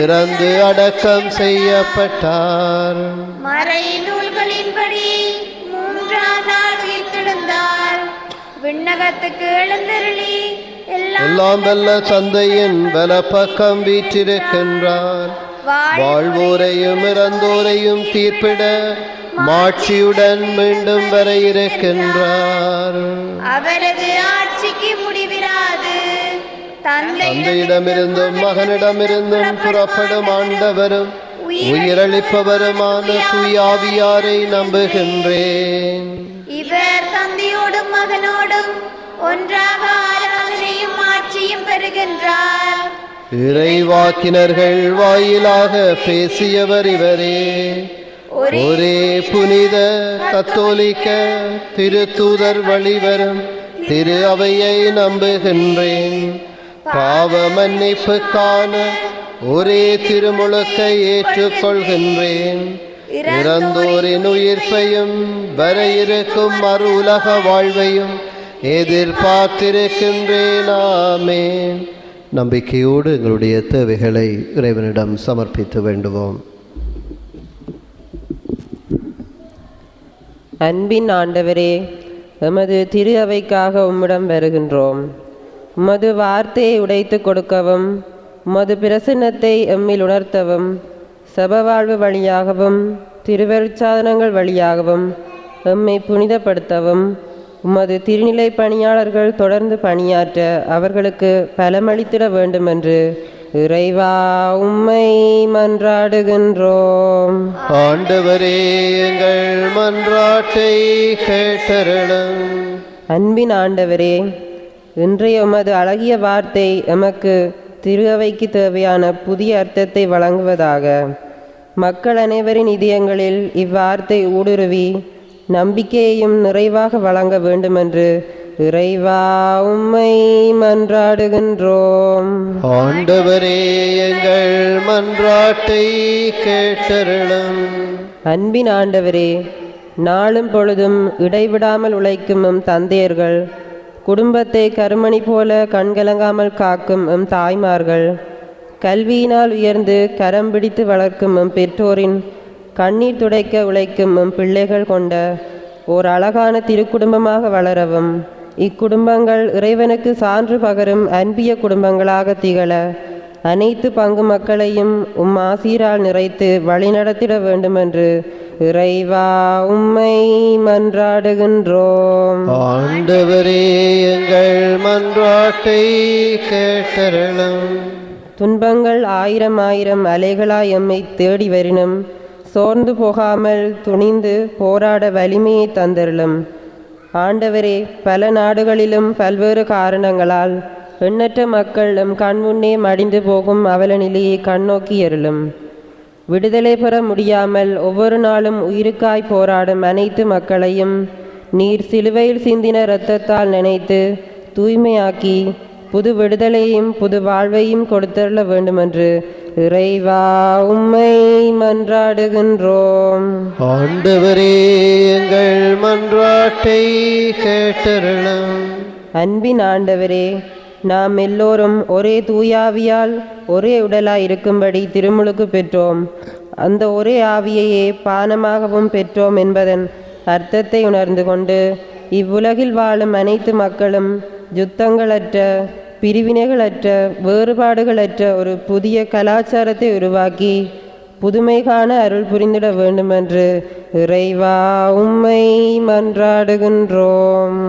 இறந்து அடக்கம் செய்யப்பட்டார். மறை நூல்களின்படி மூன்றாம் நாள் உயிர்த்தெழுந்தார். விண்ணகத்துக்கு எழுந்தருளி எல்லாம் வல்ல தந்தையின் வலப்பக்கம் வீற்றிருக்கின்றார். வாழ்வோரையும் இறந்தோரையும் தீர்ப்பிட மாட்சியுடன் மீண்டும் வர இருக்கின்றார். அவரது ஆட்சிக்கு முடிவிராது. தந்தையிடமிருந்தும் மகனிடமிருந்தும் புறப்படும் ஆண்டவரும் உயிரளிப்பவருமான தூயாவியாரை நம்புகின்றேன். இவர் தந்தையோடும் மகனோடும் ஒன்றாக ஆராதனையும் ஆட்சியும் பெறுகின்றார். இறைவாக்கினர்கள் வாயிலாக பேசியவர் இவரே. ஒரே புனித கத்தோலிக்க திருத்தூதர் வழிவரும் திரு அவையை நம்புகின்றேன். பாவ மன்னிப்புக்கான ஒரே திருமுழுக்கை ஏற்றுக்கொள்கின்றேன். இறந்தோரின் உயிர்ப்பையும் வர இருக்கும் மறு உலக வாழ்வையும் எதிர்பார்த்திருக்கின்றேன். ஆமென். நம்பிக்கையோடு எங்களுடைய தேவைகளை இறைவனிடம் சமர்ப்பித்து வேண்டுவோம். அன்பின் ஆண்டவரே, எமது திரு அவைக்காக உம்மிடம் வருகின்றோம். உமது வார்த்தையை உடைத்து கொடுக்கவும், உமது பிரசன்னத்தை எம்மில் உணர்த்தவும், சபவாழ்வு வழியாகவும் திருவருட்சாதனங்கள் வழியாகவும் எம்மை புனிதப்படுத்தவும், உமது திருநிலை பணியாளர்கள் தொடர்ந்து பணியாற்ற அவர்களுக்கு பலமளித்திட வேண்டுமென்று இறைவா உம்மை மன்றாடுகின்றோம். ஆண்டவரே, எங்கள் மன்றாட்டை கேட்டருளும். அன்பின் ஆண்டவரே, இன்றைய உமது அழகிய வார்த்தை எமக்கு திரு அவைக்கு தேவையான புதிய அர்த்தத்தை வழங்குவதாக. மக்கள் அனைவரின் இதயங்களில் இவ்வார்த்தை ஊடுருவி நம்பிக்கையையும் நிறைவாக வழங்க வேண்டுமென்று இறைவா உம்மை மன்றாடுகின்றோம். ஆண்டவரே எங்கள் மன்றாட்டை கேட்டருளும். அன்பின் ஆண்டவரே, நாளும் பொழுதும் இடைவிடாமல் உழைக்கும் எம் தந்தையர்கள், குடும்பத்தை கருமணி போல கண்கலங்காமல் காக்கும் எம் தாய்மார்கள், கல்வியினால் உயர்ந்து கரம் பிடித்து வளர்க்கும் எம் பெற்றோரின் கண்ணீர் துடைக்க உழைக்கும் எம் பிள்ளைகள் கொண்ட ஓர் அழகான திருக்குடும்பமாக வளரவும், இக்குடும்பங்கள் இறைவனுக்கு சான்று பகரும் அன்பிய குடும்பங்களாக திகழ அனைத்து பங்கு மக்களையும் உம் ஆசீரால் நிறைத்து வழிநடத்திட வேண்டுமென்று இறைவா உம்மை மன்றாடுகின்றோம். ஆண்டவரே எங்கள் மன்றாட்டை கேட்டருளும். துன்பங்கள் ஆயிரம் ஆயிரம் அலைகளாய் எம்மை தேடி வரினும் சோர்ந்து போகாமல் துணிந்து போராட வலிமையை தந்தருளும். ஆண்டவரே, பல நாடுகளிலும் பல்வேறு காரணங்களால் எண்ணற்ற மக்கள் எம் கண்முன்னே மடிந்து போகும் அவல நிலையை கண்ணோக்கி அருளும். விடுதலை பெற முடியாமல் ஒவ்வொரு நாளும் உயிருக்காய் போராடும் அனைத்து மக்களையும் நீர் சிலுவையில் சிந்தின இரத்தத்தால் நினைத்து தூய்மையாக்கி புது விடுதலையும் புது வாழ்வையும் கொடுத்தருள வேண்டுமென்று இறைவா உம்மை மன்றாடுகின்றோம். ஆண்டவரே எங்கள் மன்றாட்டை கேட்டருளும். அன்பின் ஆண்டவரே, நாம் எல்லோரும் ஒரே தூயாவியால் ஒரே உடலாய் இருக்கும்படி திருமுழுக்கு பெற்றோம். அந்த ஒரே ஆவியையே பானமாகவும் பெற்றோம் என்பதன் அர்த்தத்தை உணர்ந்து கொண்டு இவ்வுலகில் வாழும் அனைத்து மக்களும் யுத்தங்களற்ற, பிரிவினைகளற்ற, வேறுபாடுகளற்ற ஒரு புதிய கலாச்சாரத்தை உருவாக்கி புதுமை காண அருள் புரிந்திட வேண்டுமென்று இறைவா உம்மை மன்றாடுகின்றோம்.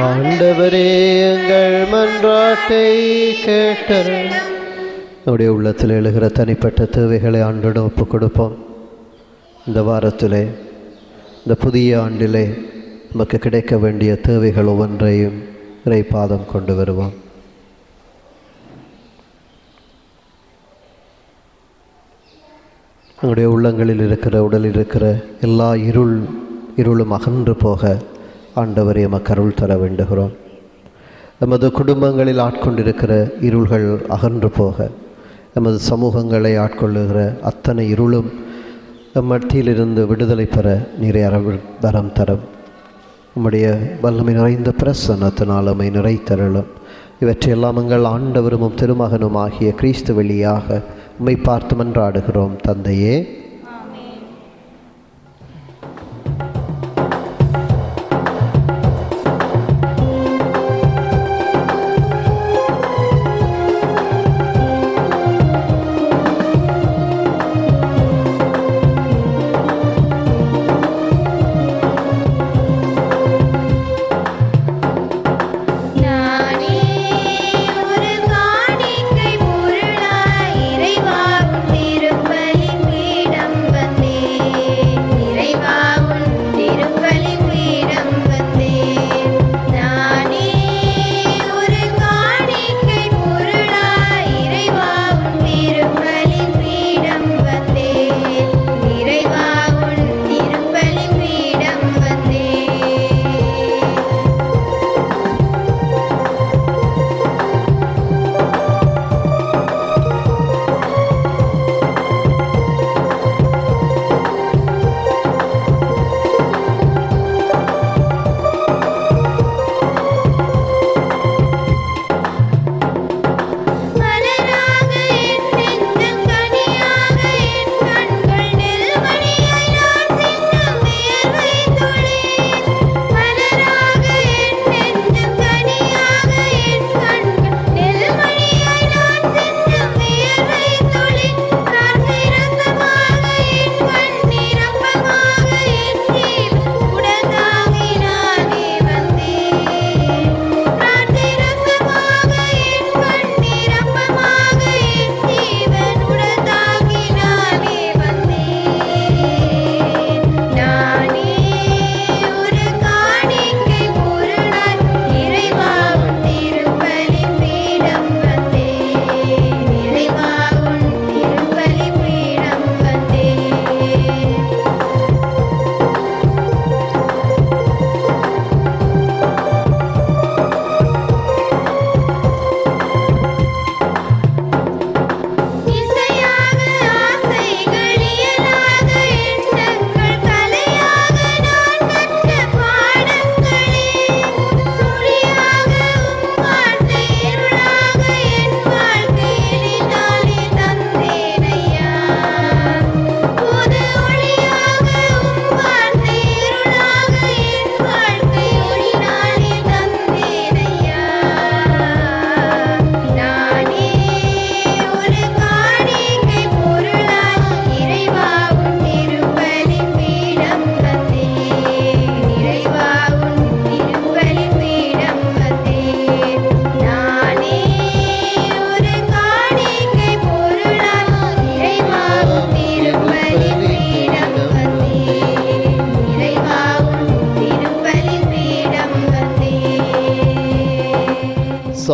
ஆண்டவரே எங்கள் மன்றாட்டை கேட்டருளும். நம்முடைய உள்ளத்தில் எழுகிற தனிப்பட்ட தேவைகளை ஆண்டோடு ஒப்புக் கொடுப்போம். இந்த வாரத்திலே, இந்த புதிய ஆண்டிலே நமக்கு கிடைக்க வேண்டிய தேவைகள் ஒவ்வொன்றையும் இறைபாதம் கொண்டு வருவோம். நம்முடைய உள்ளங்களில் இருக்கிற, உடலில் இருக்கிற எல்லா இருளும் அகன்று போக ஆண்டவரே எமக்கு அருள் தர வேண்டுகிறோம். எமது குடும்பங்களில் ஆட்கொண்டிருக்கிற இருள்கள் அகன்று போக, எமது சமூகங்களை ஆட்கொள்ளுகிற அத்தனை இருளும் மத்தியிலிருந்து விடுதலை பெற நீரை வரம் தரும். உம்முடைய வல்லமை நிறைந்த பிரசன்னத்தினால் நம்மை நிறைத்தருளும். இவற்றையெல்லாம் எங்கள் ஆண்டவரும் திருமகனும் ஆகிய கிறிஸ்து வழியாக உம்மை பார்த்து மன்றாடுகிறோம் தந்தையே. இறைவா திருப்பலி பீடம்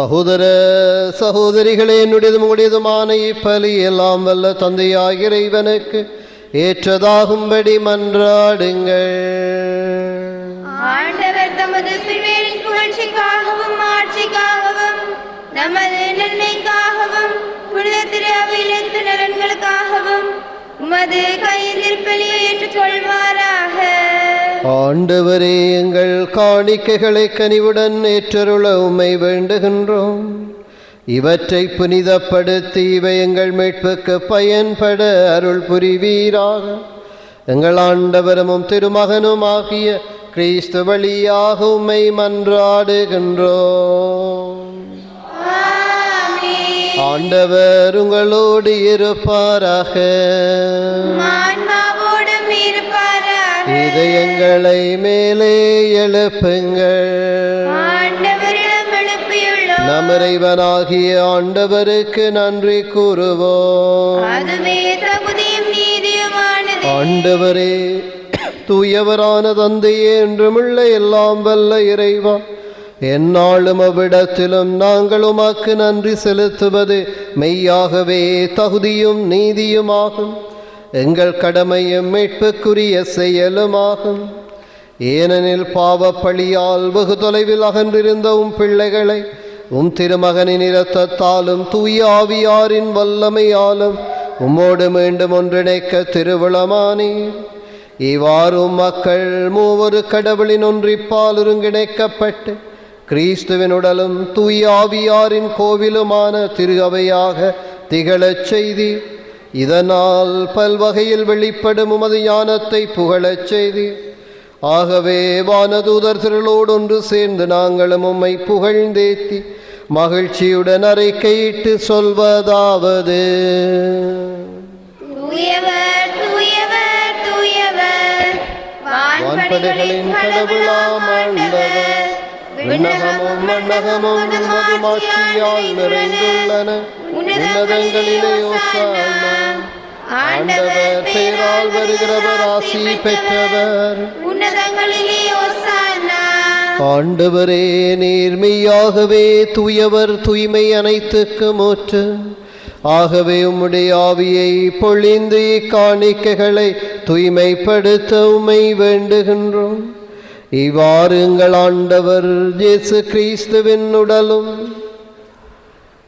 சகோதர சகோதரிகளே, என்னுடையதும் உடையதுமான இப்பலி எல்லாம் வல்ல தந்தையாகிய இறைவனுக்கு ஏற்றதாகும்படி மன்றாடுங்கள். ஆண்டவர் தமது திருவேரின் புகழ்ச்சிக்காகவும் ஆட்சிக்காகவும் நமது நன்மைக்காகவும் புனித திரு அவையிலிருந்து நலன்களுக்காகவும் உமது கையில் திருப்பலியை ஏற்றுக்கொள்வாராக. ஆண்டவரே, எங்கள் காணிக்கைகளை கனிவுடன் ஏற்றருள உம்மை வேண்டுகின்றோம். இவற்றை புனிதப்படுத்தி இவை எங்கள் மீட்புக்கு பயன்பட அருள் புரிவீராக. எங்கள் ஆண்டவரும் திருமகனும் ஆகிய கிறிஸ்து வழியாக உம்மை மன்றாடுகின்றோம். ஆண்டவர் உங்களோடு இருப்பாராக. இதயங்களை மேலே எழுப்புங்கள். நம் இறைவனாகிய ஆண்டவருக்கு நன்றி கூறுவோம். ஆண்டவரே, தூயவரான தந்தையே, என்றுமுள்ள எல்லாம் வல்ல இறைவா, எந்நாளும் அவ்விடத்திலும் நாங்கள் உமக்கு நன்றி செலுத்துவது மெய்யாகவே தகுதியும் நீதியுமாகும். எங்கள் கடமையும் மீட்புக்குரிய செயலுமாகும். ஏனெனில் பாவப்பழியால் வெகு தொலைவில் அகன்றிருந்த உம் பிள்ளைகளை உம் திருமகனின் இரத்தத்தாலும் தூய ஆவியாரின் வல்லமையாலும் உம்மோடு மீண்டும் ஒன்றிணைக்க திருவிழமானீர். இவ்வாறு மக்கள் மூவொரு கடவுளின் ஒன்றிப்பால் ஒருங்கிணைக்கப்பட்டு கிறிஸ்துவின் உடலும் தூய ஆவியாரின் கோவிலுமான திரு அவையாக திகழச் செய்தீர். இதனால் பல்வகையில் வெளிப்படும் உமது ஞானத்தை புகழச் செய்தீர். ஆகவே வானதூதர் திரளோடு ஒன்று சேர்ந்து நாங்களும் உம்மை புகழ்ந்தேத்தி மகிழ்ச்சியுடன் அறிக்கையிட்டு சொல்வதாவது: வான்படைகளின் கடவுளாம் ஆண்டவர், விண்ணகமும் மண்ணகமும் உமது மாட்சியால் நிறைந்துள்ளன. உன்னதங்களிலே ஓசானா. ஆண்டவர் பெயரால் வருகிறவர் ஆசி பெற்றவர். ஆண்டவரே, நேர்மையாகவே தூயவர், தூய்மை அனைத்துக்கும் ஊற்று. ஆகவே உம்முடைய ஆவியை பொழிந்து இக்காணிக்கைகளை தூய்மைப்படுத்த உம்மை வேண்டுகின்றோம். இவ்வாறு எங்கள் ஆண்டவர் இயேசு கிறிஸ்துவின் உடலும்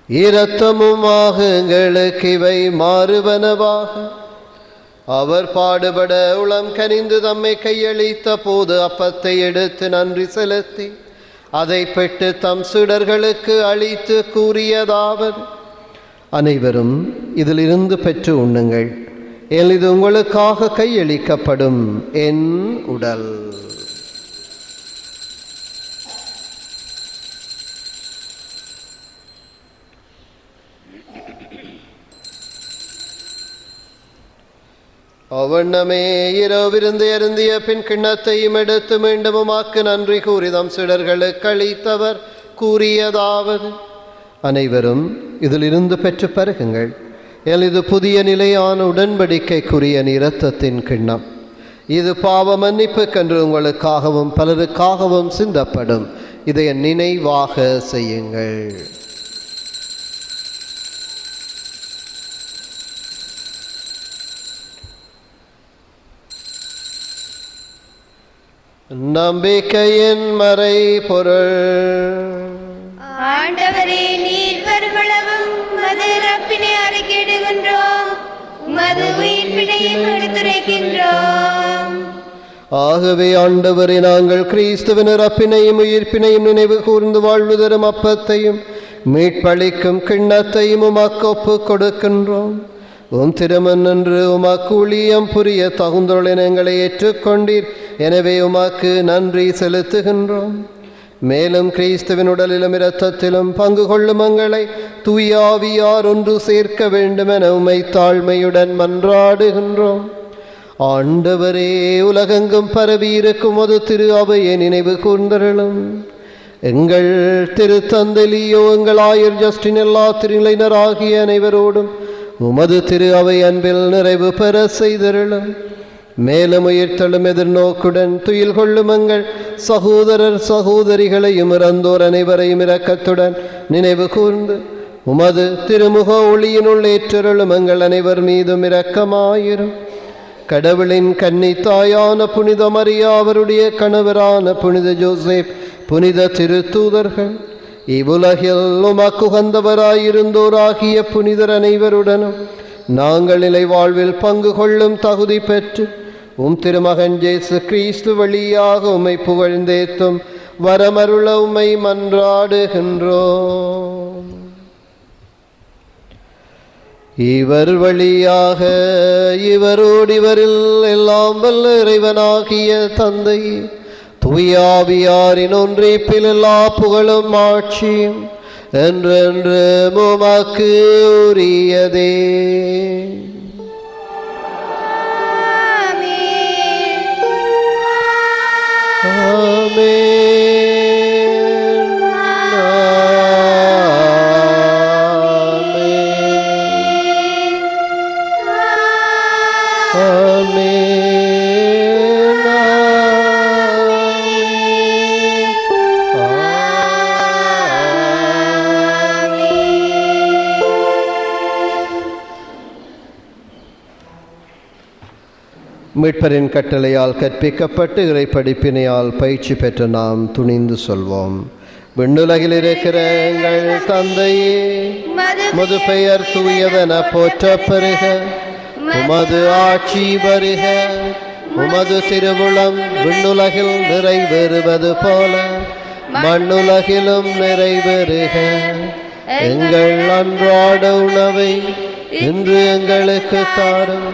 இரத்தமுமாக எங்களுக்கு இவை மாறுவனவாக. அவர் பாடுபட உளம் கனிந்து தம்மை கையளித்த போது அப்பத்தை எடுத்து நன்றி செலுத்தி அதை பெற்று தம் சீடர்களுக்கு அளித்து கூறியதாவது: அனைவரும் இதிலிருந்து பெற்று உண்ணுங்கள். இது உங்களுக்காக கையளிக்கப்படும் என் உடல். அவ்வண்ணமே இரவிருந்து அருந்திய பின் கிண்ணத்தையும் எடுத்து மீண்டும் உமக்கு நன்றி கூறி தம் சீடர்களுக்கு அளித்தவர் கூறியதாவது: அனைவரும் இதிலிருந்து பெற்று பருகுங்கள். இது புதிய நிலையான உடன்படிக்கைக்குரிய இரத்தத்தின் கிண்ணம். இது பாவ மன்னிப்புக்கென்று உங்களுக்காகவும் பலருக்காகவும் சிந்தப்படும். இதை நினைவாக செய்யுங்கள். நம்பிக்கையின் மறை பொருள். ஆண்டவரே, நீர் வருமளவும் உமது இறப்பினை அறிக்கையிடுகின்றோம், உமது உயிர்ப்பினையும் எடுத்துரைக்கின்றோம். ஆகவே ஆண்டவரே, நாங்கள் கிறிஸ்துவின் இறப்பினையும் உயிர்ப்பினையும் நினைவு கூர்ந்து வாழ்வு தரும் அப்பத்தையும் மீட்பளிக்கும் கிண்ணத்தையும் உமக்கு ஒப்புக் கொடுக்கின்றோம். உம் திருமன் என்று உமக்கு ஊழியம் புரிய தகுந்தொழில் எங்களை ஏற்றுக்கொண்டீர். எனவே உமக்கு நன்றி செலுத்துகின்றோம். மேலும் கிறிஸ்துவின் உடலிலும் இரத்தத்திலும் பங்கு கொள்ளும் எங்களை தூய ஆவியார் ஒன்று சேர்க்க வேண்டுமென உம்மை தாழ்மையுடன் மன்றாடுகின்றோம். ஆண்டவரே, உலகெங்கும் பரவி இருக்கும் ஒரு திரு அவையை நினைவு கூர்ந்தருளும். எங்கள் திருத்தந்தை லியோ, எங்கள் ஆயர் ஜஸ்டின், எல்லா திருநிலையினராகிய அனைவரோடும் உமது திரு அவை அன்பில் நிறைவு பெற செய்தருளும். மேலும் உயிர்த்தெழும் எதிர்நோக்குடன் துயில் கொள்ளும் எங்கள் சகோதரர் சகோதரிகளையும் இறந்தோர் அனைவரையும் இரக்கத்துடன் நினைவு கூர்ந்து உமது திருமுக ஒளியினுள் ஏற்றருளும் எங்கள் அனைவர் மீதும் இரக்கமாயிரும். கடவுளின் கன்னித்தாயான புனித மரியா, அவருடைய கணவரான புனித ஜோசேப், புனித திருத்தூதர்கள், இவ்வுலகில் உமக்குகந்தவராயிருந்தோராகிய புனிதர் அனைவருடனும் நாங்கள் நிலை வாழ்வில் பங்கு கொள்ளும் தகுதி பெற்று திருமகன் இயேசு கிறிஸ்து வழியாக உம்மை புகழ்ந்தேத்தும் வரமருள உம்மை மன்றாடுகின்றோம். இவர் வழியாக இவரோடு இவரில் எல்லாம் வல்ல இறைவனாகிய தந்தை தூயாவியாரின் ஒன்றிப்பில் எல்லா புகழும் ஆட்சியும் என்றென்று உமக்கு உரியதே. மீட்பரின் கட்டளையால் கற்பிக்கப்பட்டு இறை படிப்பினையால் பயிற்சி பெற்ற நாம் துணிந்து சொல்வோம். விண்ணுலகில் இருக்கிற எங்கள் தந்தையே, உமது பெயர் தூயதென போற்றப் பெறுக. உமது ஆட்சி வருக. உமது திருவுளம் விண்ணுலகில் நிறைவேறுவது போல மண்ணுலகிலும் நிறைவேறுக. எங்கள் அன்றாட உணவை இன்று எங்களுக்கு தாரும்.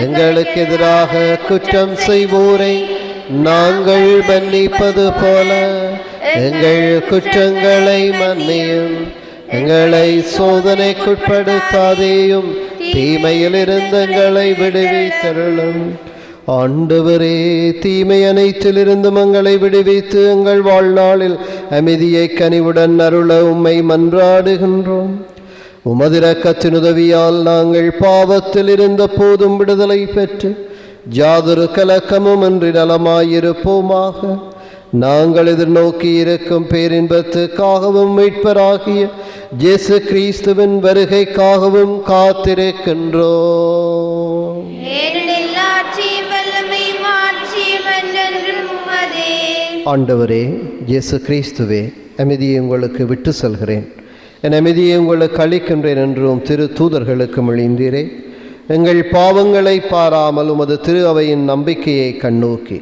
எங்களுக்கு எதிராக குற்றம் செய்வோரை நாங்கள் மன்னிப்பது போல எங்கள் குற்றங்களை மன்னியும். எங்களை சோதனைக்குட்படுத்தாதேயும், தீமையிலிருந்து எங்களை விடுவித்தருளும். ஆண்டவரே, தீமை அனைத்திலிருந்தும் எங்களை விடுவித்து எங்கள் வாழ்நாளில் அமைதியை கனிவுடன் அருள உம்மை மன்றாடுகின்றோம். உமது இரக்கத்தின் உதவியால் நாங்கள் பாவத்தில் இருந்த போதும் விடுதலை பெற்று யாதொரு கலக்கமும் இன்றி நலமாயிருப்போமாக. நாங்கள் எதிர்நோக்கி இருக்கும் பேரின்பத்துக்காகவும் மீட்பராகிய இயேசு கிறிஸ்துவின் வருகைக்காகவும் காத்திருக்கின்றோம். ஆண்டவரே, இயேசு கிறிஸ்துவே, அமைதியை உங்களுக்கு விட்டு செல்கிறேன், என் அமைதியை உங்களுக்கு அளிக்கின்றேன் என்றும் திரு தூதர்களுக்கு மொழிந்தீரே. எங்கள் பாவங்களை பாராமல் உமது திரு அவையின் நம்பிக்கையை கண்ணோக்கி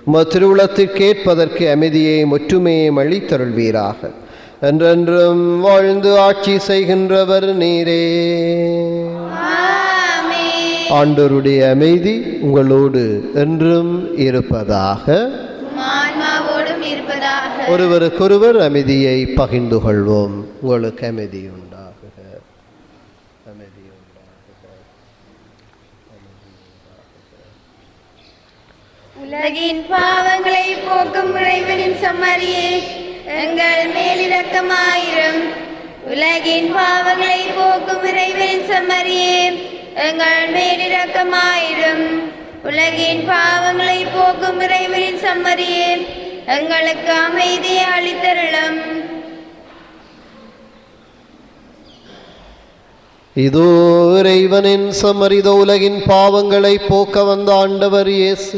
உமது திருவுளத்திற்கேற்பதற்கு அமைதியை ஒற்றுமையை அளித்தருள்வீராக. என்றென்றும் வாழ்ந்து ஆட்சி செய்கின்றவர் நீரே. ஆண்டவருடைய அமைதி உங்களோடு என்றும் இருப்பதாக. ஒருவருக்கொருவர் அமைதியை பகிர்ந்து கொள்வோம். உங்களுக்கு அமைதி உண்டாகுக. அமைதி உண்டாகுக. உலகின் பாவங்களை போக்கும் இறைவனின் செம்மறியே, எங்கள் மேல் இரக்கமாயிரும். உலகின் பாவங்களை போக்கும் இறைவனின் செம்மறியே, எங்கள் மேல் இரக்கமாயிரும். உலகின் பாவங்களை போக்கும் இறைவனின் செம்மறியே, எங்களுக்கு அமைதியை அளித்தருளும். இதோ இறைவனின் செம்மறிதோ உலகின் பாவங்களை போக்க வந்த ஆண்டவர் இயேசு.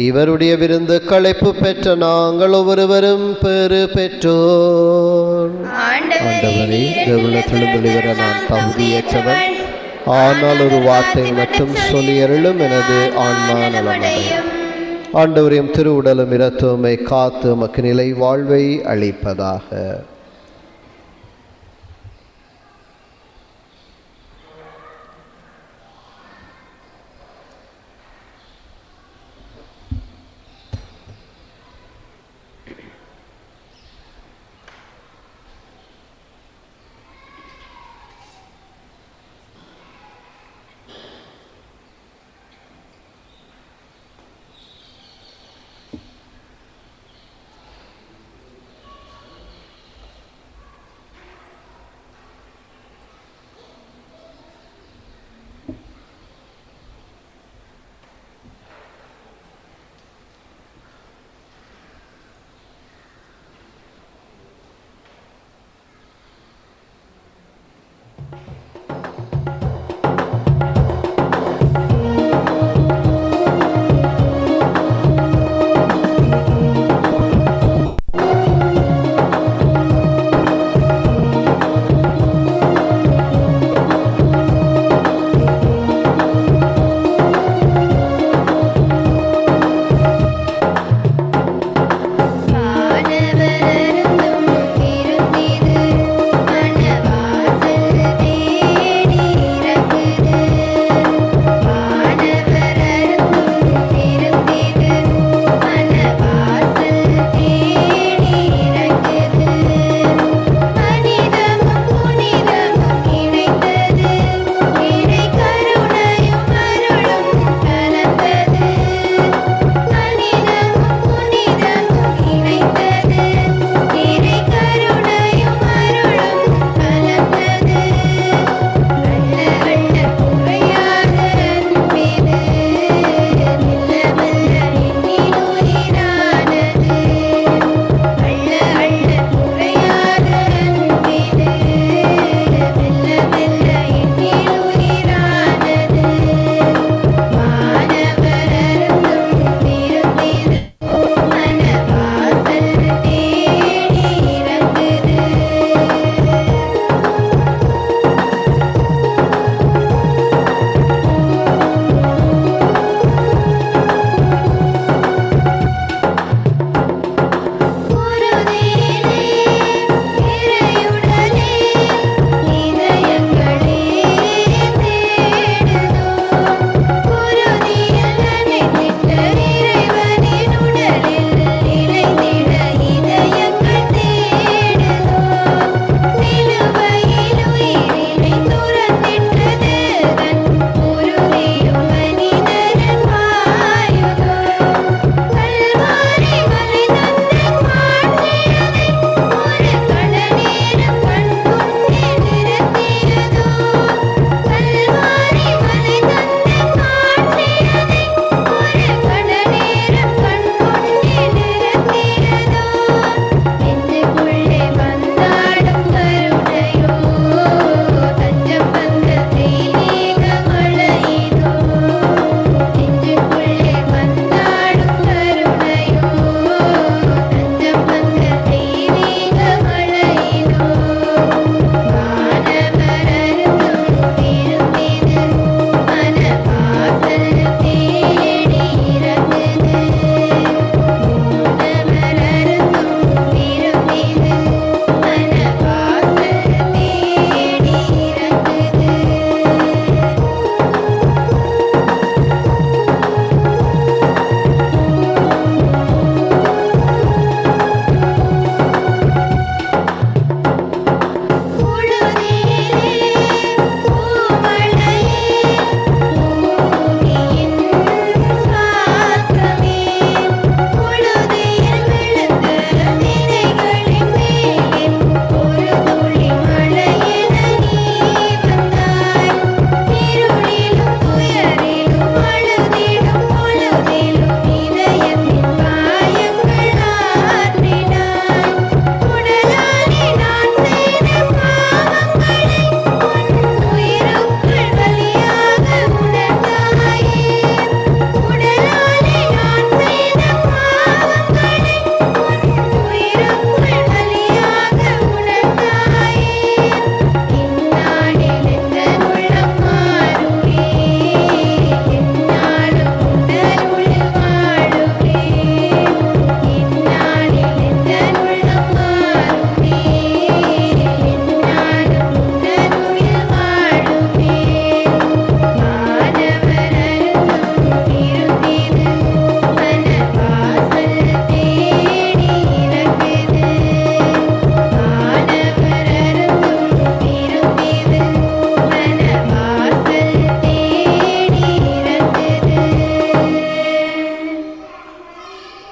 இவருடைய விருந்து களைப்பு பெற்ற நாங்கள் ஒவ்வொருவரும் பெறு பெற்றோர். ஆண்டவரே, தேவனத்திலிருந்து நான் தகுதியற்றவன், ஆனால் ஒரு வார்த்தை மட்டும் சொல்லி அருளும், எனது ஆன்மா நலமடையும். ஆண்டவரையும் திருவுடலும் இரத்தமை காத்து மக்கு நிலை வாழ்வை அளிப்பதாக.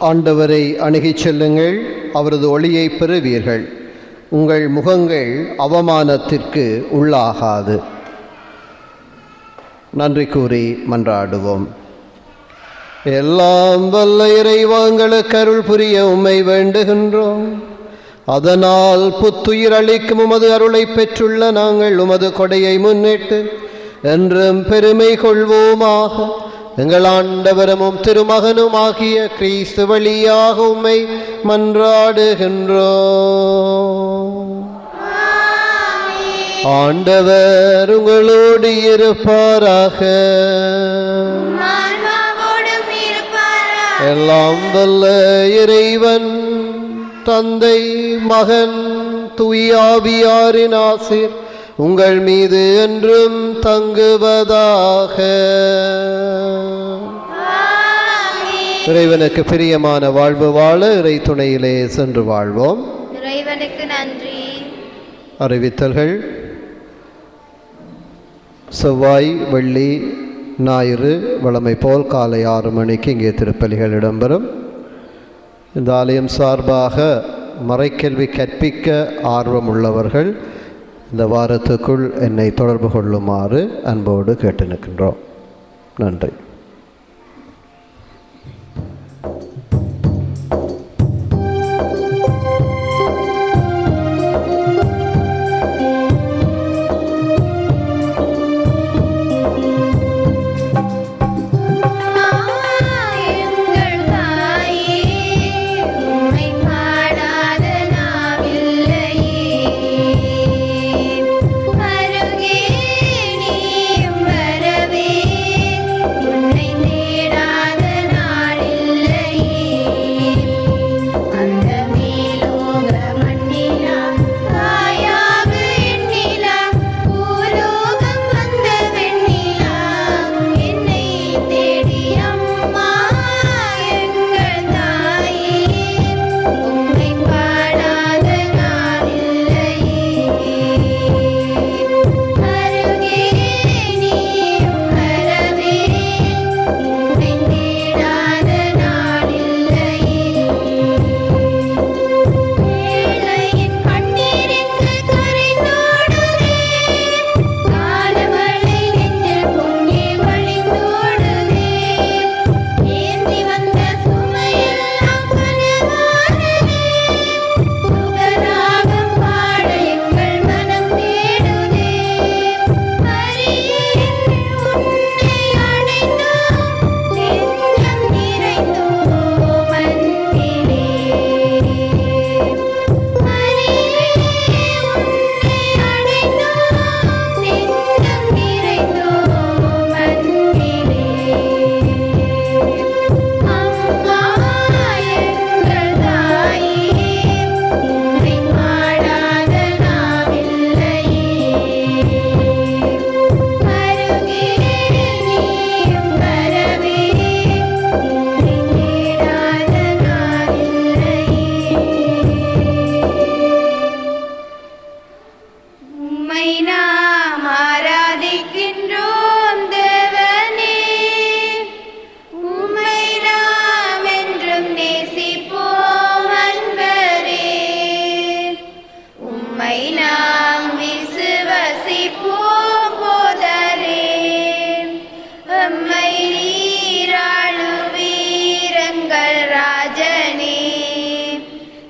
ஆண்டவரை அணுகிச் செல்லுங்கள், அவரது ஒளியை பெறுவீர்கள். உங்கள் முகங்கள் அவமானத்திற்கு உள்ளாகாது. நன்றி கூறி மன்றாடுவோம். எல்லாம் வல்ல இறைவா, எங்களுக்கு அருள் புரிய உம்மை வேண்டுகின்றோம். அதனால் புத்துயிர் அளிக்கும் உமது அருளை பெற்றுள்ள நாங்கள் உமது கொடையை முன்னிட்டு என்றும் பெருமை கொள்வோமாக. எங்கள் ஆண்டவரும் திருமகனும் ஆகிய கிறிஸ்து வழியாக உம்மை மன்றாடுகின்றோம். ஆண்டவர் உங்களோடு இருப்பாராக. எல்லாம் வல்ல இறைவன் தந்தை, மகன், தூயாவியாரின் ஆசீர் உங்கள் மீது என்றும் தங்குவதாக. இறைவனுக்கு பிரியமான வாழ்வு வாழ இறை துணையிலே சென்று வாழ்வோம். இறைவனுக்கு நன்றி. அறிவித்தல்கள். செவ்வாய், வெள்ளி, ஞாயிறு வழமை போல் காலை 6 மணிக்கு இங்கே திருப்பலிகள் இடம்பெறும். இந்த ஆலயம் சார்பாக மறைக்கல்வி கற்பிக்க ஆர்வம் உள்ளவர்கள் இந்த வாரத்துக்குள் என்னை தொடர்பு கொள்ளுமாறு அன்போடு கேட்டு நிற்கின்றோம். நன்றி.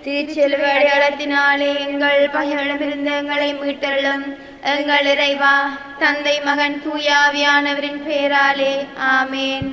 திருச்செல்வடையாளத்தினாலே எங்கள் பகைவரிடமிருந்து எங்களை மீட்டருளும். எங்கள் இறைவா, தந்தை, மகன், தூயாவியானவரின் பெயராலே ஆமேன்.